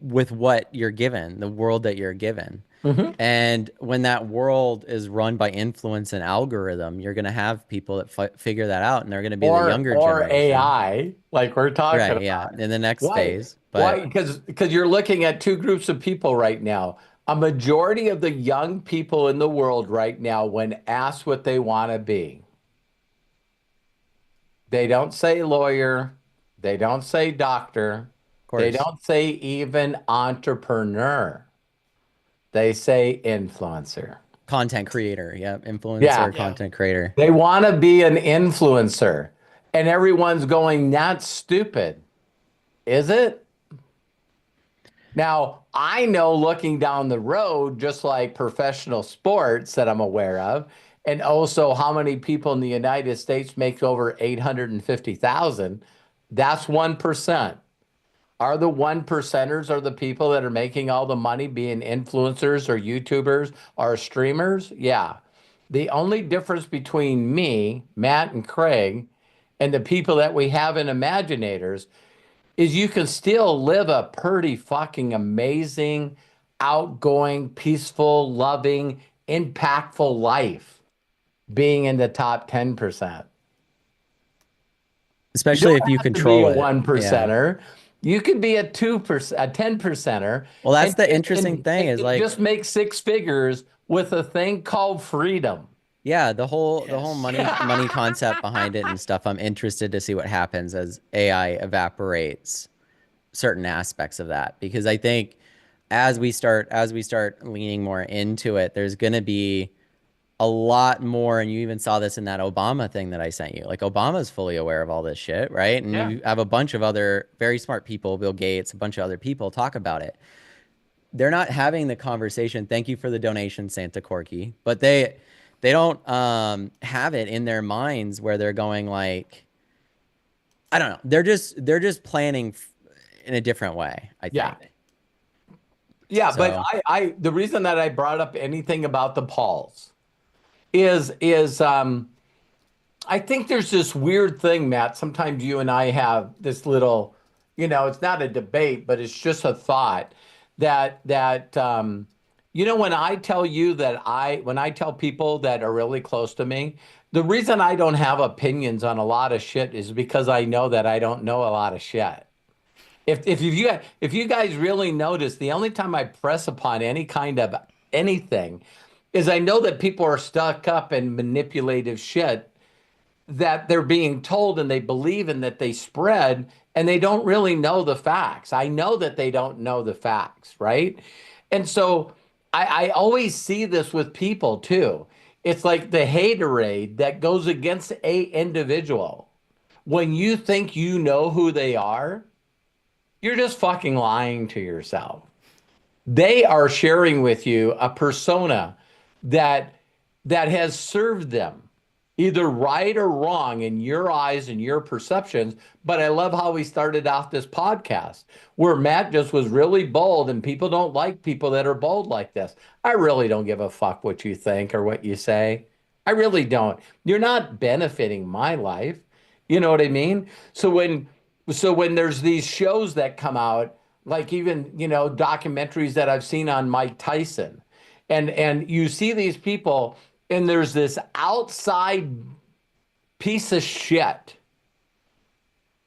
S1: with what you're given, the world that you're given.
S3: Mm-hmm.
S1: And when that world is run by influence and algorithm, you're going to have people that figure that out, and they're going to be the younger
S3: Or
S1: generation.
S3: AI, like we're talking
S1: Right,
S3: about.
S1: yeah, in the next
S3: Why?
S1: phase.
S3: Why?
S1: But
S3: Because you're looking at two groups of people right now. A majority of the young people in the world right now, when asked what they want to be, they don't say lawyer, they don't say doctor,
S1: of
S3: they
S1: course,
S3: don't say even entrepreneur. They say influencer.
S1: Content creator. Yeah.
S3: Yeah.
S1: Influencer,
S2: Yeah.
S1: content creator.
S3: They want to be an influencer. And everyone's going, that's stupid. Is it? Now, I know looking down the road, just like professional sports that I'm aware of, and also how many people in the United States make over 850,000, that's 1%. Are the one percenters are the people that are making all the money being influencers or YouTubers or streamers? Yeah. The only difference between me, Matt, and Craig, and the people that we have in Imaginators is you can still live a pretty fucking amazing, outgoing, peaceful, loving, impactful life being in the top 10%. You
S1: Especially
S3: don't
S1: if you
S3: have to be
S1: control
S3: a
S1: it.
S3: one
S1: Yeah.
S3: percenter. You could be a 2%, a 10%er,
S1: Well, that's
S3: and,
S1: the interesting thing is
S3: and
S1: like,
S3: just make six figures with a thing called freedom.
S1: yeah, the whole
S2: Yes.
S1: money concept behind it and stuff. I'm interested to see what happens as AI evaporates certain aspects of that because I think as we start leaning more into it, there's going to be a lot more, and you even saw this in that Obama thing that I sent you. Like Obama's fully aware of all this shit, right? And
S3: Yeah.
S1: you have a bunch of other very smart people, Bill Gates, a bunch of other people talk about it. They're not having the conversation. Thank you for the donation, Santa Corky. But they don't have it in their minds where they're going like, I don't know. They're just planning in a different way, I
S3: Yeah.
S1: think.
S3: Yeah. But
S1: So
S3: the reason that I brought up anything about the Pauls is I think there's this weird thing, Matt. Sometimes you and I have this little, it's not a debate, but it's just a thought that when I tell you that when I tell people that are really close to me, the reason I don't have opinions on a lot of shit is because I know that I don't know a lot of shit. If you guys really notice, the only time I press upon any kind of anything is I know that people are stuck up in manipulative shit that they're being told and they believe in that they spread and they don't really know the facts. I know that they don't know the facts, right? And so I always see this with people too. It's like the haterade that goes against a individual. When you think you know who they are, you're just fucking lying to yourself. They are sharing with you a persona that that has served them either right or wrong in your eyes and your perceptions. But I love how we started off this podcast where Matt just was really bold, and people don't like people that are bold like this. I really don't give a fuck what you think or what you say. I really don't. You're not benefiting my life. You know what I mean? So when there's these shows that come out, like even, documentaries that I've seen on Mike Tyson, and you see these people, and there's this outside piece of shit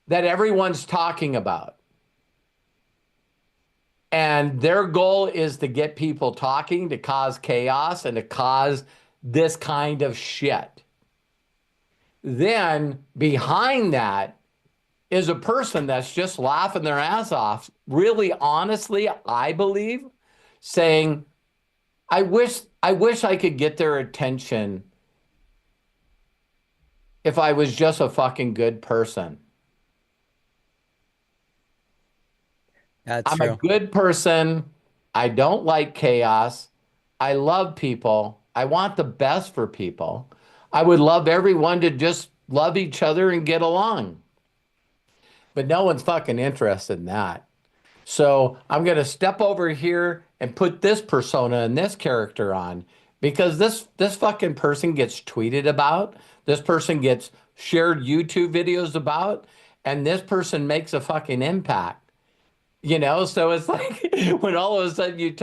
S3: that everyone's talking about. And their goal is to get people talking, to cause chaos, and to cause this kind of shit. Then behind that is a person that's just laughing their ass off, really honestly, I believe, saying, I wish I could get their attention if I was just a fucking good person.
S1: that's
S3: I'm a
S1: true.
S3: good person. I don't like chaos. I love people. I want the best for people. I would love everyone to just love each other and get along. But no one's fucking interested in that. So I'm going to step over here and put this persona and this character on because this fucking person gets tweeted about. This person gets shared YouTube videos about, and this person makes a fucking impact. So it's like when all of a sudden you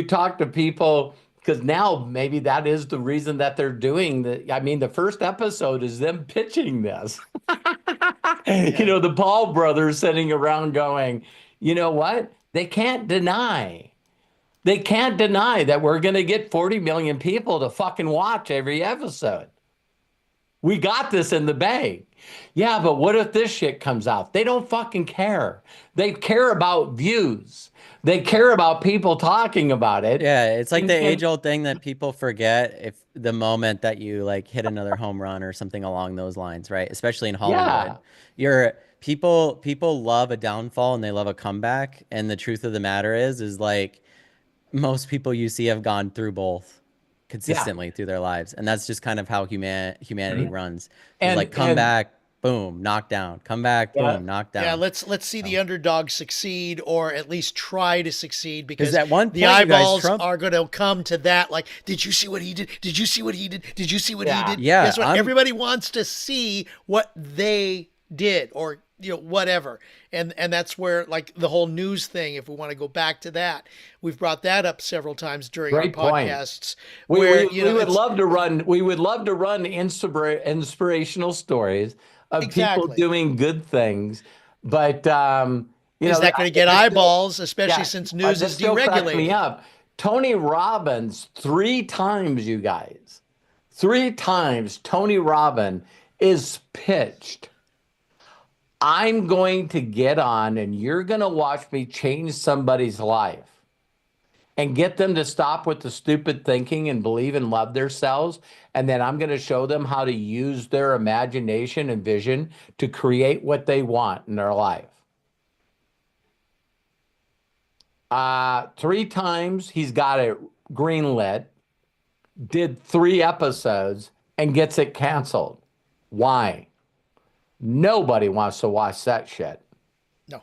S3: talk to people, because now maybe that is the reason that they're doing the. I mean, the first episode is them pitching this.
S2: Yeah.
S3: The Paul brothers sitting around going, you know what? They can't deny. They can't deny that we're going to get 40 million people to fucking watch every episode. We got this in the bag. Yeah, but what if this shit comes out? They don't fucking care. They care about views. They care about people talking about it.
S1: Yeah, it's like the
S3: And
S1: age-old thing that people forget if the moment that you like hit another home run or something along those lines, right? Especially in Hollywood.
S3: yeah,
S1: You're people love a downfall and they love a comeback. And the truth of the matter is like most people you see have gone through both
S3: yeah.
S1: consistently through their lives. And that's just kind of how humanity runs. Is like come
S3: And
S1: back, boom, knock down. Come back,
S3: yeah,
S1: boom, knock
S2: Yeah,
S1: down.
S2: let's see the underdog succeed, or at least try to succeed,
S1: Because
S2: because
S1: at one
S2: the
S1: point, you guys,
S2: eyeballs
S1: Trump,
S2: are going to come to that. Like, did you see what he did? Did you see what he did? Did you see what he
S3: yeah.
S2: did?
S1: yeah,
S2: Guess what? Everybody wants to see what they did, or whatever. And that's where, like, the whole news thing, if we want to go back to that, we've brought that up several times during our
S3: Great point.
S2: podcasts,
S3: We,
S2: where
S3: we, we would love to run. We would love to run inspirational stories of people
S2: exactly.
S3: doing good things, but
S2: Is that going to get
S3: this still,
S2: eyeballs, especially
S3: yeah,
S2: since news
S3: this
S2: is
S3: still cracks me
S2: deregulated?
S3: up. Tony Robbins, 3 times, you guys, 3 times. Tony Robbins is pitched. I'm going to get on, and you're going to watch me change somebody's life and get them to stop with the stupid thinking and believe and love themselves. And then I'm going to show them how to use their imagination and vision to create what they want in their life. 3 times he's got it greenlit, did 3 episodes, and gets it canceled. Why? Nobody wants to watch that shit.
S2: No.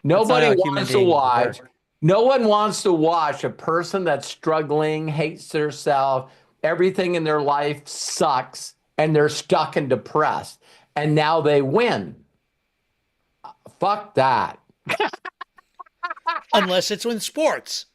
S1: that's not
S3: Nobody
S1: how human
S3: wants to
S1: beings
S3: watch.
S1: work.
S3: No one wants to watch a person that's struggling, hates themselves, everything in their life sucks, and they're stuck and depressed. And now they win. Fuck that.
S2: Unless it's in sports.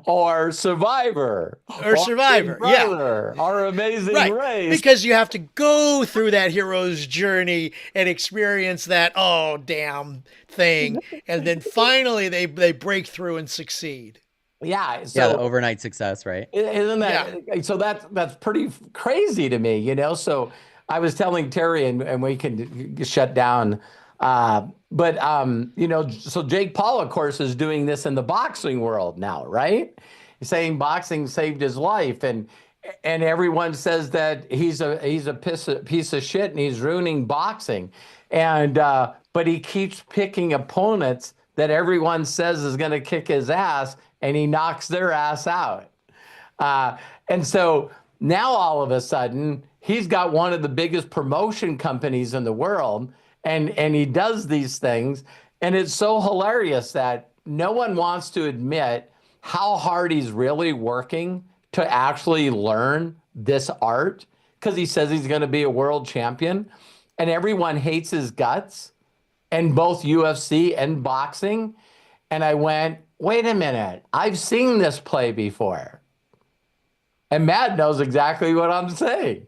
S3: Or Survivor,
S2: Or
S3: or Big
S2: Survivor. Yeah.
S3: Brother, or Amazing
S2: Right.
S3: Race.
S2: Because you have to go through that hero's journey and experience that, oh, damn thing. And then finally they break through and succeed.
S3: Yeah.
S1: Yeah, the
S3: So
S1: overnight success, right?
S3: isn't
S2: Yeah.
S3: that so? That's pretty crazy to me, you know. So I was telling Terry, and we can shut down. So Jake Paul, of course, is doing this in the boxing world now, right? He's saying boxing saved his life, and everyone says that he's a piece of shit, and he's ruining boxing, and but he keeps picking opponents that everyone says is going to kick his ass, and he knocks their ass out. And so now all of a sudden, he's got one of the biggest promotion companies in the world, and he does these things. And it's so hilarious that no one wants to admit how hard he's really working to actually learn this art, because he says he's going to be a world champion. And everyone hates his guts in both UFC and boxing. And I went, wait a minute, I've seen this play before. And Matt knows exactly what I'm saying.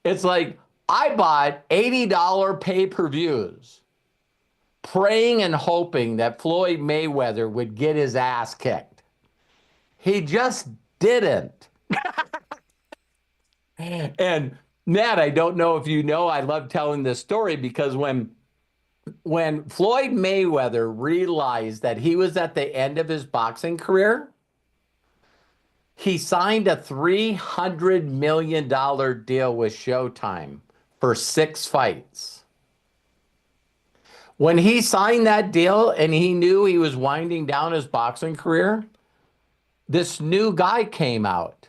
S3: It's like, I bought $80 pay-per-views, praying and hoping that Floyd Mayweather would get his ass kicked. He just didn't. And Matt, I don't know if you know, I love telling this story because when Floyd Mayweather realized that he was at the end of his boxing career, he signed a $300 million deal with Showtime for 6 fights. When he signed that deal and he knew he was winding down his boxing career, this new guy came out.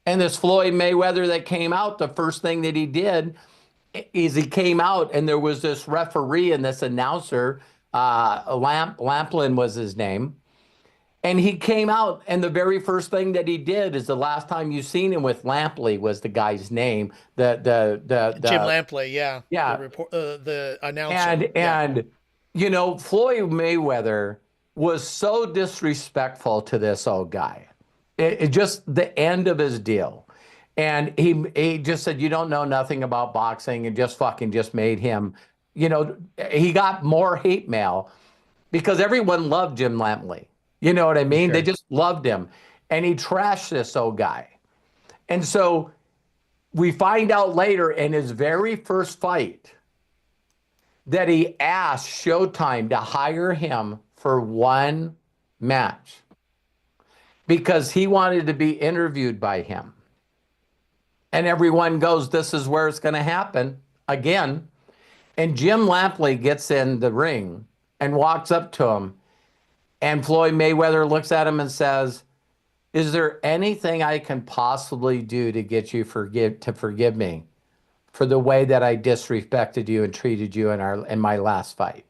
S3: And this Floyd Mayweather that came out, the first thing that he did is he came out and there was this referee and this announcer, Lamplin was his name. And he came out, and the very first thing that he did is the last time you seen him with Lampley was the guy's name.
S2: Jim Lampley, yeah.
S3: Yeah.
S2: The announcer.
S3: And you know, Floyd Mayweather was so disrespectful to this old guy. It just the end of his deal. And he just said, you don't know nothing about boxing, and just made him, you know, he got more hate mail because everyone loved Jim Lampley. You know what I mean?
S1: Sure.
S3: They just loved him. And he trashed this old guy. And so we find out later in his very first fight that he asked Showtime to hire him for one match because he wanted to be interviewed by him. And everyone goes, this is where it's going to happen again. And Jim Lampley gets in the ring and walks up to him. And Floyd Mayweather looks at him and says, is there anything I can possibly do to get you to forgive me for the way that I disrespected you and treated you in my last fight?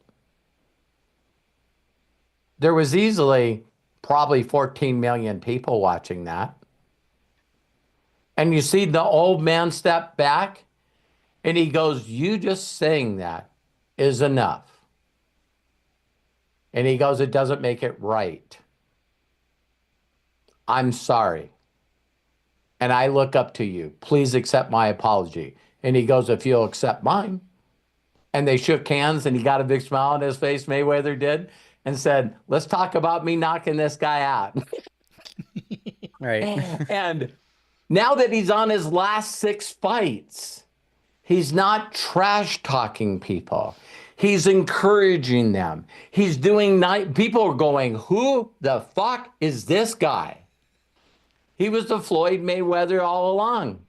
S3: There was easily probably 14 million people watching that. And you see the old man step back and he goes, you just saying that is enough. And he goes, it doesn't make it right. I'm sorry. And I look up to you. Please accept my apology. And he goes, if you'll accept mine. And they shook hands and he got a big smile on his face, Mayweather did, and said, let's talk about me knocking this guy out.
S1: Right.
S3: And now that he's on his last 6 fights, he's not trash talking people. He's encouraging them. He's doing people are going, who the fuck is this guy? He was the Floyd Mayweather all along.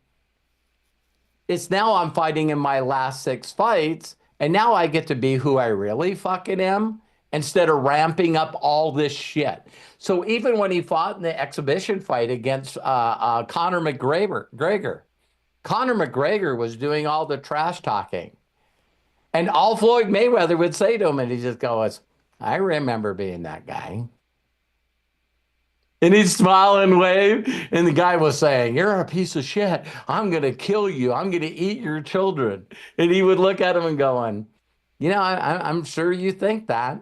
S3: It's now I'm fighting in my last 6 fights, and now I get to be who I really fucking am instead of ramping up all this shit. So even when he fought in the exhibition fight against Conor McGregor, Conor McGregor was doing all the trash talking. And all Floyd Mayweather would say to him, and he just goes, I remember being that guy. And he'd smile and wave. And the guy was saying, you're a piece of shit. I'm going to kill you. I'm going to eat your children. And he would look at him and going, you know, I'm sure you think that.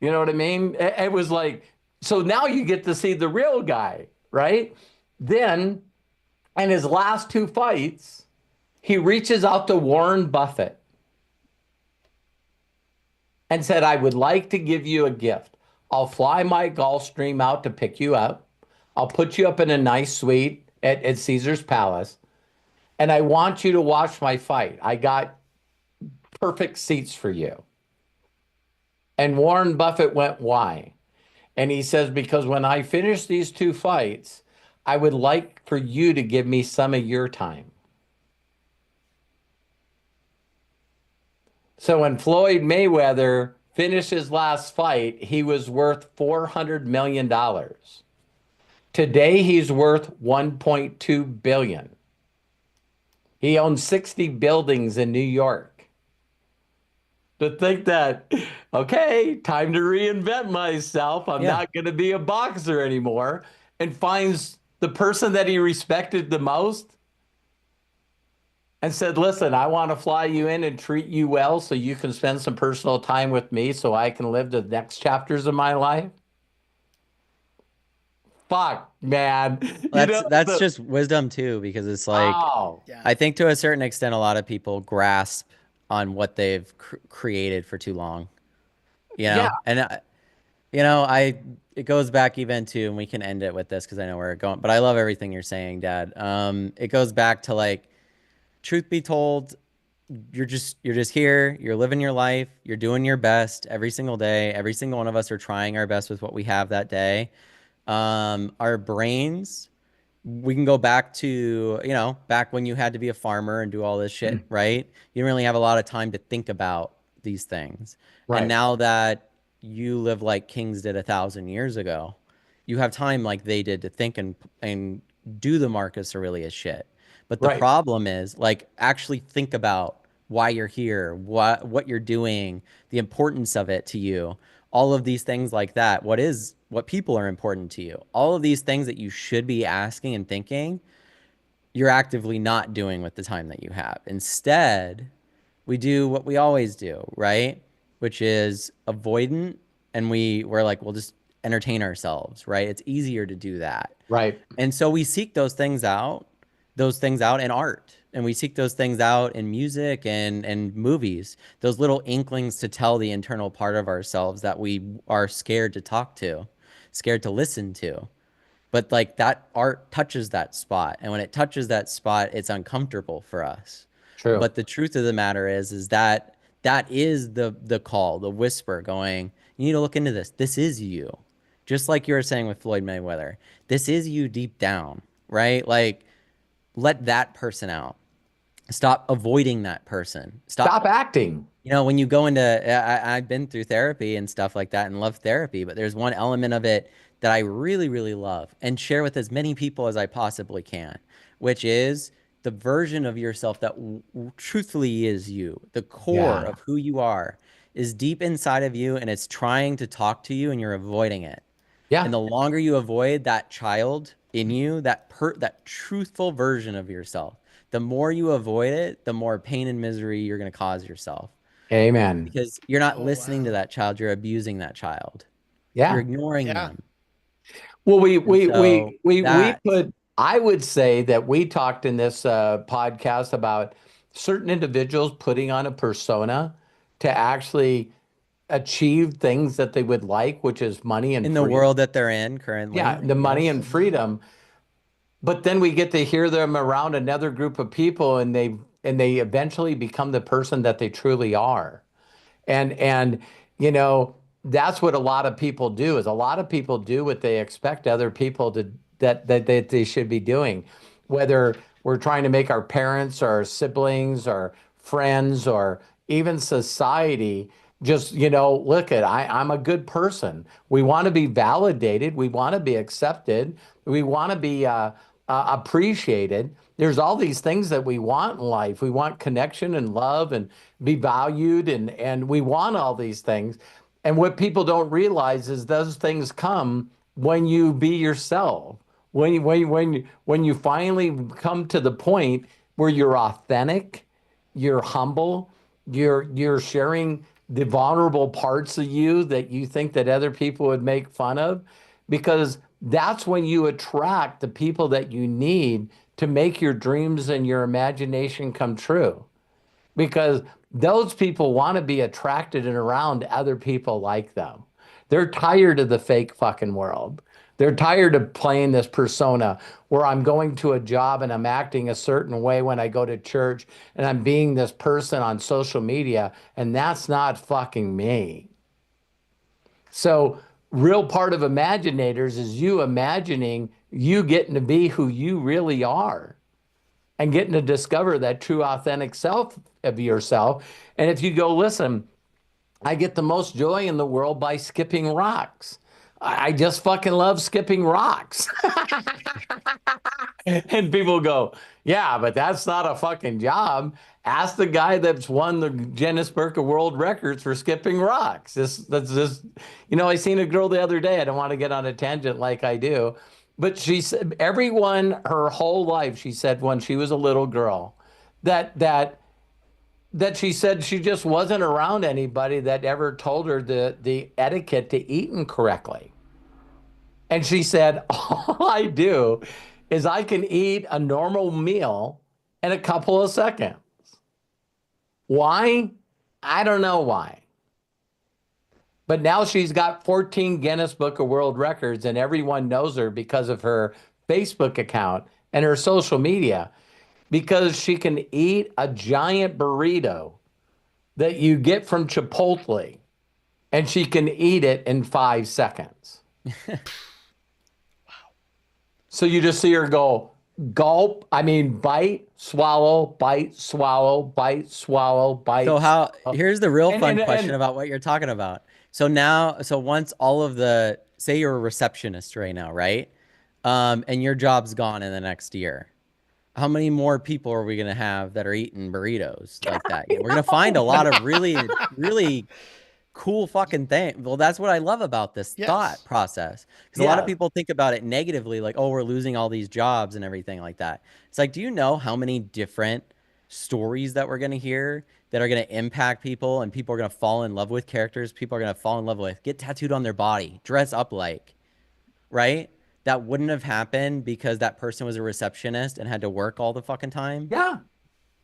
S3: You know what I mean? It was like, so now you get to see the real guy, right? Then, in his last 2 fights, he reaches out to Warren Buffett and said, I would like to give you a gift. I'll fly my Gulfstream out to pick you up. I'll put you up in a nice suite at Caesar's Palace. And I want you to watch my fight. I got perfect seats for you. And Warren Buffett went, why? And he says, because when I finish these 2 fights, I would like for you to give me some of your time. So when Floyd Mayweather finished his last fight, he was worth $400 million. Today, he's worth $1.2 billion. He owns 60 buildings in New York. To think that, okay, time to reinvent myself. I'm not going to be a boxer anymore, and finds the person that he respected the most and said, listen, I want to fly you in and treat you well so you can spend some personal time with me so I can live the next chapters of my life. Fuck, man.
S1: That's just wisdom too, because it's like, I think to a certain extent, a lot of people grasp on what they've created for too long, you know? And, you know, it goes back even to, and we can end it with this because I know where we're going, but I love everything you're saying, Dad. It goes back to like, truth be told, you're just here, you're living your life, you're doing your best every single day. Every single one of us are trying our best with what we have that day. Our brains, we can go back to, you know, back when you had to be a farmer and do all this shit, right? You didn't really have a lot of time to think about these things. Right. And now that you live like kings did 1,000 years ago, you have time like they did to think and do the Marcus Aurelius shit. But the problem is, like, actually think about why you're here, what you're doing, the importance of it to you, all of these things like that. What people are important to you. All of these things that you should be asking and thinking, you're actively not doing with the time that you have. Instead, we do what we always do, right? Which is avoidant, and we're like, we'll just entertain ourselves, right? It's easier to do that.
S3: Right.
S1: And so we seek those things out in art, and we seek those things out in music and movies, those little inklings to tell the internal part of ourselves that we are scared to talk to, scared to listen to. but like that art touches that spot. And when it touches that spot, it's uncomfortable for us.
S3: True.
S1: But the truth of the matter is that that is the call, the whisper going, you need to look into this. This is you. Just like you were saying with Floyd Mayweather. This is you deep down, right? Like let that person out. Stop avoiding that person.
S3: Stop
S1: Stop.
S3: acting.
S1: You know, when you go into, I've been through therapy and stuff like that and love therapy, but there's one element of it that I really, really love and share with as many people as I possibly can, which is the version of yourself that truthfully is you. The core
S3: Yeah.
S1: of who you are is deep inside of you and it's trying to talk to you and you're avoiding it. And
S3: Yeah.
S1: the longer you avoid that child in you, that truthful version of yourself, the more you avoid it, the more pain and misery you're going to cause yourself
S3: Amen.
S1: because you're not
S2: Oh,
S1: listening to
S2: wow.
S1: that child, you're abusing that child. You're
S3: Yeah.
S1: ignoring
S2: Yeah.
S1: them.
S3: Well,
S1: And so
S3: we
S1: that
S3: put, I would say that we talked in this podcast about certain individuals putting on a persona to actually achieve things that they would like, which is money and
S1: in the
S3: freedom.
S1: world that they're in
S3: Yeah,
S1: currently,
S3: the money
S1: yes.
S3: and
S2: Mm-hmm.
S3: freedom. But then we get to hear them around another group of people and they eventually become the person that they truly are. And you know, that's what a lot of people do is a lot of people do what they expect other people to that they should be doing. Whether we're trying to make our parents or our siblings or friends or even society just, look at I'm a good person. We want to be validated, we want to be accepted, we want to be appreciated. There's all these things that we want in life. We want connection and love and be valued and we want all these things. And what people don't realize is those things come when you be yourself. When you finally come to the point where you're authentic, you're humble, you're sharing the vulnerable parts of you that you think that other people would make fun of, because that's when you attract the people that you need to make your dreams and your imagination come true, because those people want to be attracted and around other people like them. They're tired of the fake fucking world. They're tired of playing this persona where I'm going to a job and I'm acting a certain way when I go to church and I'm being this person on social media, and that's not fucking me. So, real part of Imaginators is you imagining you getting to be who you really are and getting to discover that true authentic self of yourself. And if you go, listen, I get the most joy in the world by skipping rocks. I just fucking love skipping rocks. And people go, yeah, but that's not a fucking job. Ask the guy that's won the Guinness Book of World Records for skipping rocks. That's just, I seen a girl the other day. I don't want to get on a tangent like I do, but she said everyone her whole life, she said when she was a little girl, that she said she just wasn't around anybody that ever told her the etiquette to eating correctly. And she said, all I do is I can eat a normal meal in a couple of seconds. Why? I don't know why. But now she's got 14 Guinness Book of World Records, and everyone knows her because of her Facebook account and her social media, because she can eat a giant burrito that you get from Chipotle, and she can eat it in 5 seconds. So you just see her go gulp, I mean, bite, swallow, bite, swallow, bite, swallow,
S1: So
S3: bite.
S1: how here's the real
S3: And
S1: fun
S3: and
S1: question
S3: and
S1: about what you're talking about. So once all of the say you're a receptionist right now, right? And your job's gone in the next year. How many more people are we gonna have that are eating burritos like that?
S3: I
S1: We're gonna find a lot
S3: know.
S1: of really, really cool fucking thing. Well, that's what I love about this thought
S2: Yes.
S1: process. Because a lot of
S3: Yeah.
S1: people think about it negatively, like, oh, we're losing all these jobs and everything like that. It's like, do you know how many different stories that we're going to hear that are going to impact people and people are going to fall in love with characters people are going to fall in love with, get tattooed on their body, dress up like, right? That wouldn't have happened because that person was a receptionist and had to work all the fucking time.
S3: Yeah.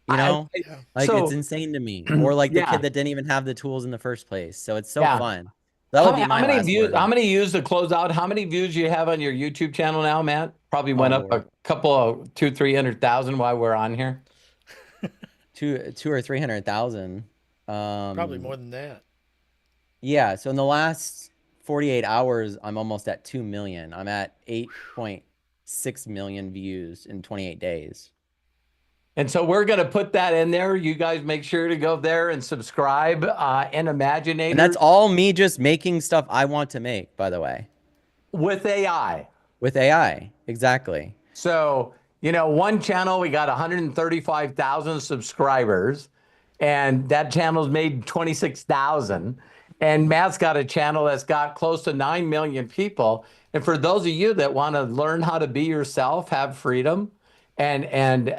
S1: You know,
S3: I
S2: Yeah.
S1: like it's
S3: so
S1: insane to me. Or like the kid
S3: yeah,
S1: that didn't even have the tools in the first place. So it's so
S3: yeah.
S1: fun. That would be my
S3: many
S1: last
S3: views?
S1: word.
S3: How many views to close out? How many views do you have on your YouTube channel now, Matt? Probably
S1: Oh
S3: went up a
S1: Lord.
S3: couple of 300,000 while we're on here.
S1: Two or 300,000.
S2: Probably more
S1: Um,
S2: than that.
S1: yeah. So in the last 48 hours, I'm almost at 2 million. I'm at 8.6 million views in 28 days.
S3: And so we're going to put that in there. You guys make sure to go there and subscribe. And
S1: And that's
S3: Imaginators
S1: all me just making stuff I want to make, by the way,
S3: with AI.
S1: with AI. Exactly.
S3: So, one channel, we got 135,000 subscribers, and that channel's made 26,000. And Matt's got a channel that's got close to 9 million people. And for those of you that want to learn how to be yourself, have freedom, and in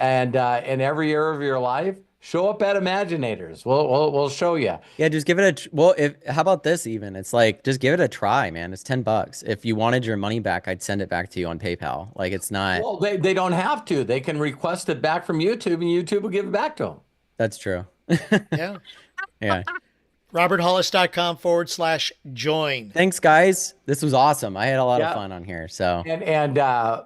S3: every area of your life, show up at Imaginators. We'll show you.
S1: Yeah, just give it well, if how about this even? It's like just give it a try, man. It's $10. If you wanted your money back, I'd send it back to you on PayPal. Like it's not.
S3: Well, they don't have to. They can request it back from YouTube, and YouTube will give it back to them.
S1: That's true.
S2: Yeah.
S1: Yeah.
S2: RobertHollis.com/join.
S1: Thanks, guys. This was awesome. I had a lot of
S3: Yeah.
S1: fun on here. So
S3: And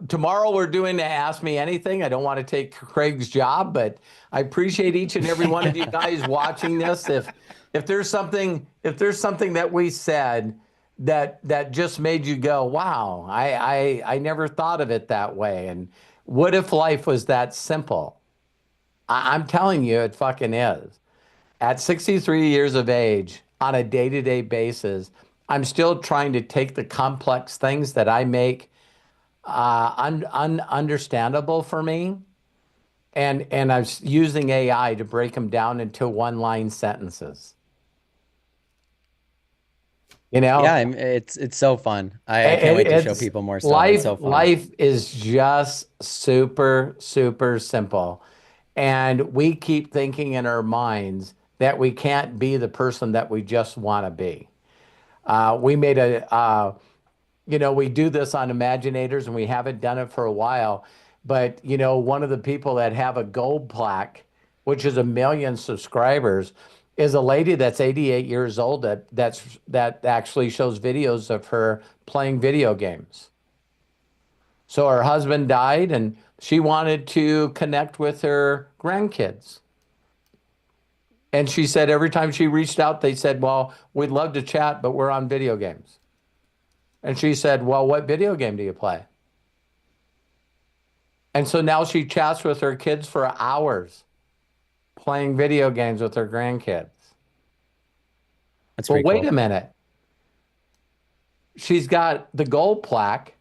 S3: tomorrow we're doing the Ask Me Anything. I don't want to take Craig's job, but I appreciate each and every one of you guys watching this. If there's something that we said that just made you go, wow, I never thought of it that way. And what if life was that simple? I'm telling you, it fucking is. At 63 years of age, on a day-to-day basis, I'm still trying to take the complex things that I make understandable for me, and I'm using AI to break them down into one-line sentences.
S1: yeah, it's so fun. I can't wait to show people more stuff. It's so fun.
S3: Life is just super, super simple. And we keep thinking in our minds that we can't be the person that we just want to be. We made we do this on Imaginators, and we haven't done it for a while. But, one of the people that have a gold plaque, which is 1 million subscribers, is a lady that's 88 years old that actually shows videos of her playing video games. So her husband died, and she wanted to connect with her grandkids. And she said every time she reached out, they said, well, we'd love to chat, but we're on video games. And she said, well, what video game do you play? And so now she chats with her kids for hours, playing video games with her grandkids.
S1: That's
S3: Well,
S1: pretty
S3: wait
S1: cool.
S3: a minute. She's got the gold plaque,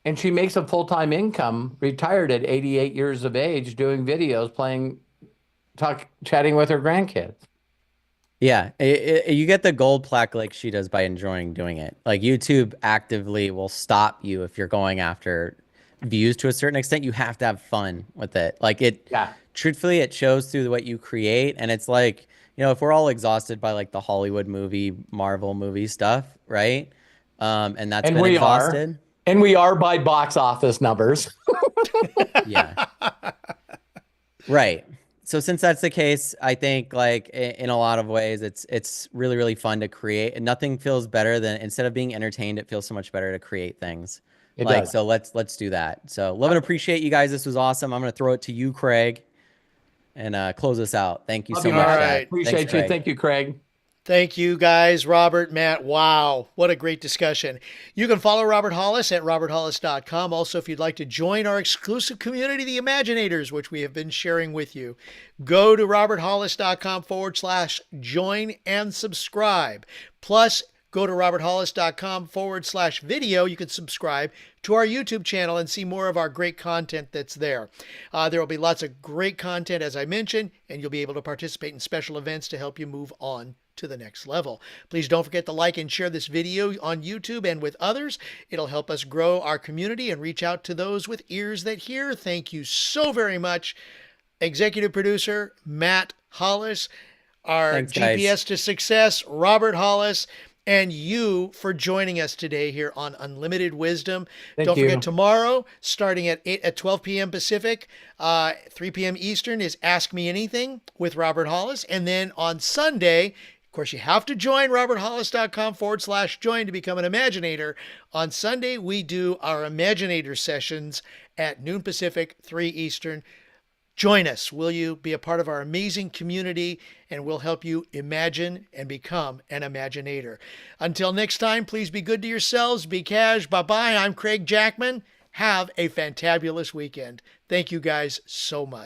S3: and she makes a full-time income, retired at 88 years of age, doing videos, chatting with her grandkids.
S1: Yeah, you get the gold plaque like she does by enjoying doing it. Like YouTube actively will stop you if you're going after views to a certain extent. You have to have fun with it. Like
S3: Yeah.
S1: truthfully, it shows through what you create. And it's like, if we're all exhausted by like the Hollywood movie, Marvel movie stuff, right? And that's
S3: And
S1: been
S3: we
S1: exhausted.
S3: And we are by box office numbers.
S1: Yeah. Right. So since that's the case, I think like in a lot of ways, it's really, really fun to create, and nothing feels better than instead of being entertained, it feels so much better to create things.
S3: It
S1: Like,
S3: does.
S1: so let's do that. So love and appreciate you guys. This was awesome. I'm going to throw it to you, Craig, and close us out. Thank you
S3: Love
S1: so
S3: you,
S1: much,
S2: All
S3: Matt.
S1: Chat.
S2: right.
S3: Appreciate
S1: Thanks,
S3: you.
S1: Craig.
S3: Thank you, Craig.
S2: Thank you, guys. Robert, Matt, wow. What a great discussion. You can follow Robert Hollis at roberthollis.com. Also, if you'd like to join our exclusive community, the Imaginators, which we have been sharing with you, go to roberthollis.com/join and subscribe. Plus, go to roberthollis.com/video. You can subscribe to our YouTube channel and see more of our great content that's there. There will be lots of great content, as I mentioned, and you'll be able to participate in special events to help you move on to the next level. Please don't forget to like and share this video on YouTube and with others. It'll help us grow our community and reach out to those with ears that hear. Thank you so very much. Executive producer, Matt Hollis, our
S1: Thanks, guys.
S2: GPS to success, Robert Hollis, and you for joining us today here on Unlimited Wisdom. Don't forget, tomorrow, starting at 12 p.m. Pacific, 3 p.m. Eastern, is Ask Me Anything with Robert Hollis. And then on Sunday, Of course, you have to join roberthollis.com/join to become an Imaginator. On Sunday, we do our Imaginator sessions at noon Pacific, 3 Eastern. Join us. Will you be a part of our amazing community, and we'll help you imagine and become an Imaginator. Until next time, please be good to yourselves. Be cash. Bye-bye. I'm Craig Jackman. Have a fantabulous weekend. Thank you guys so much.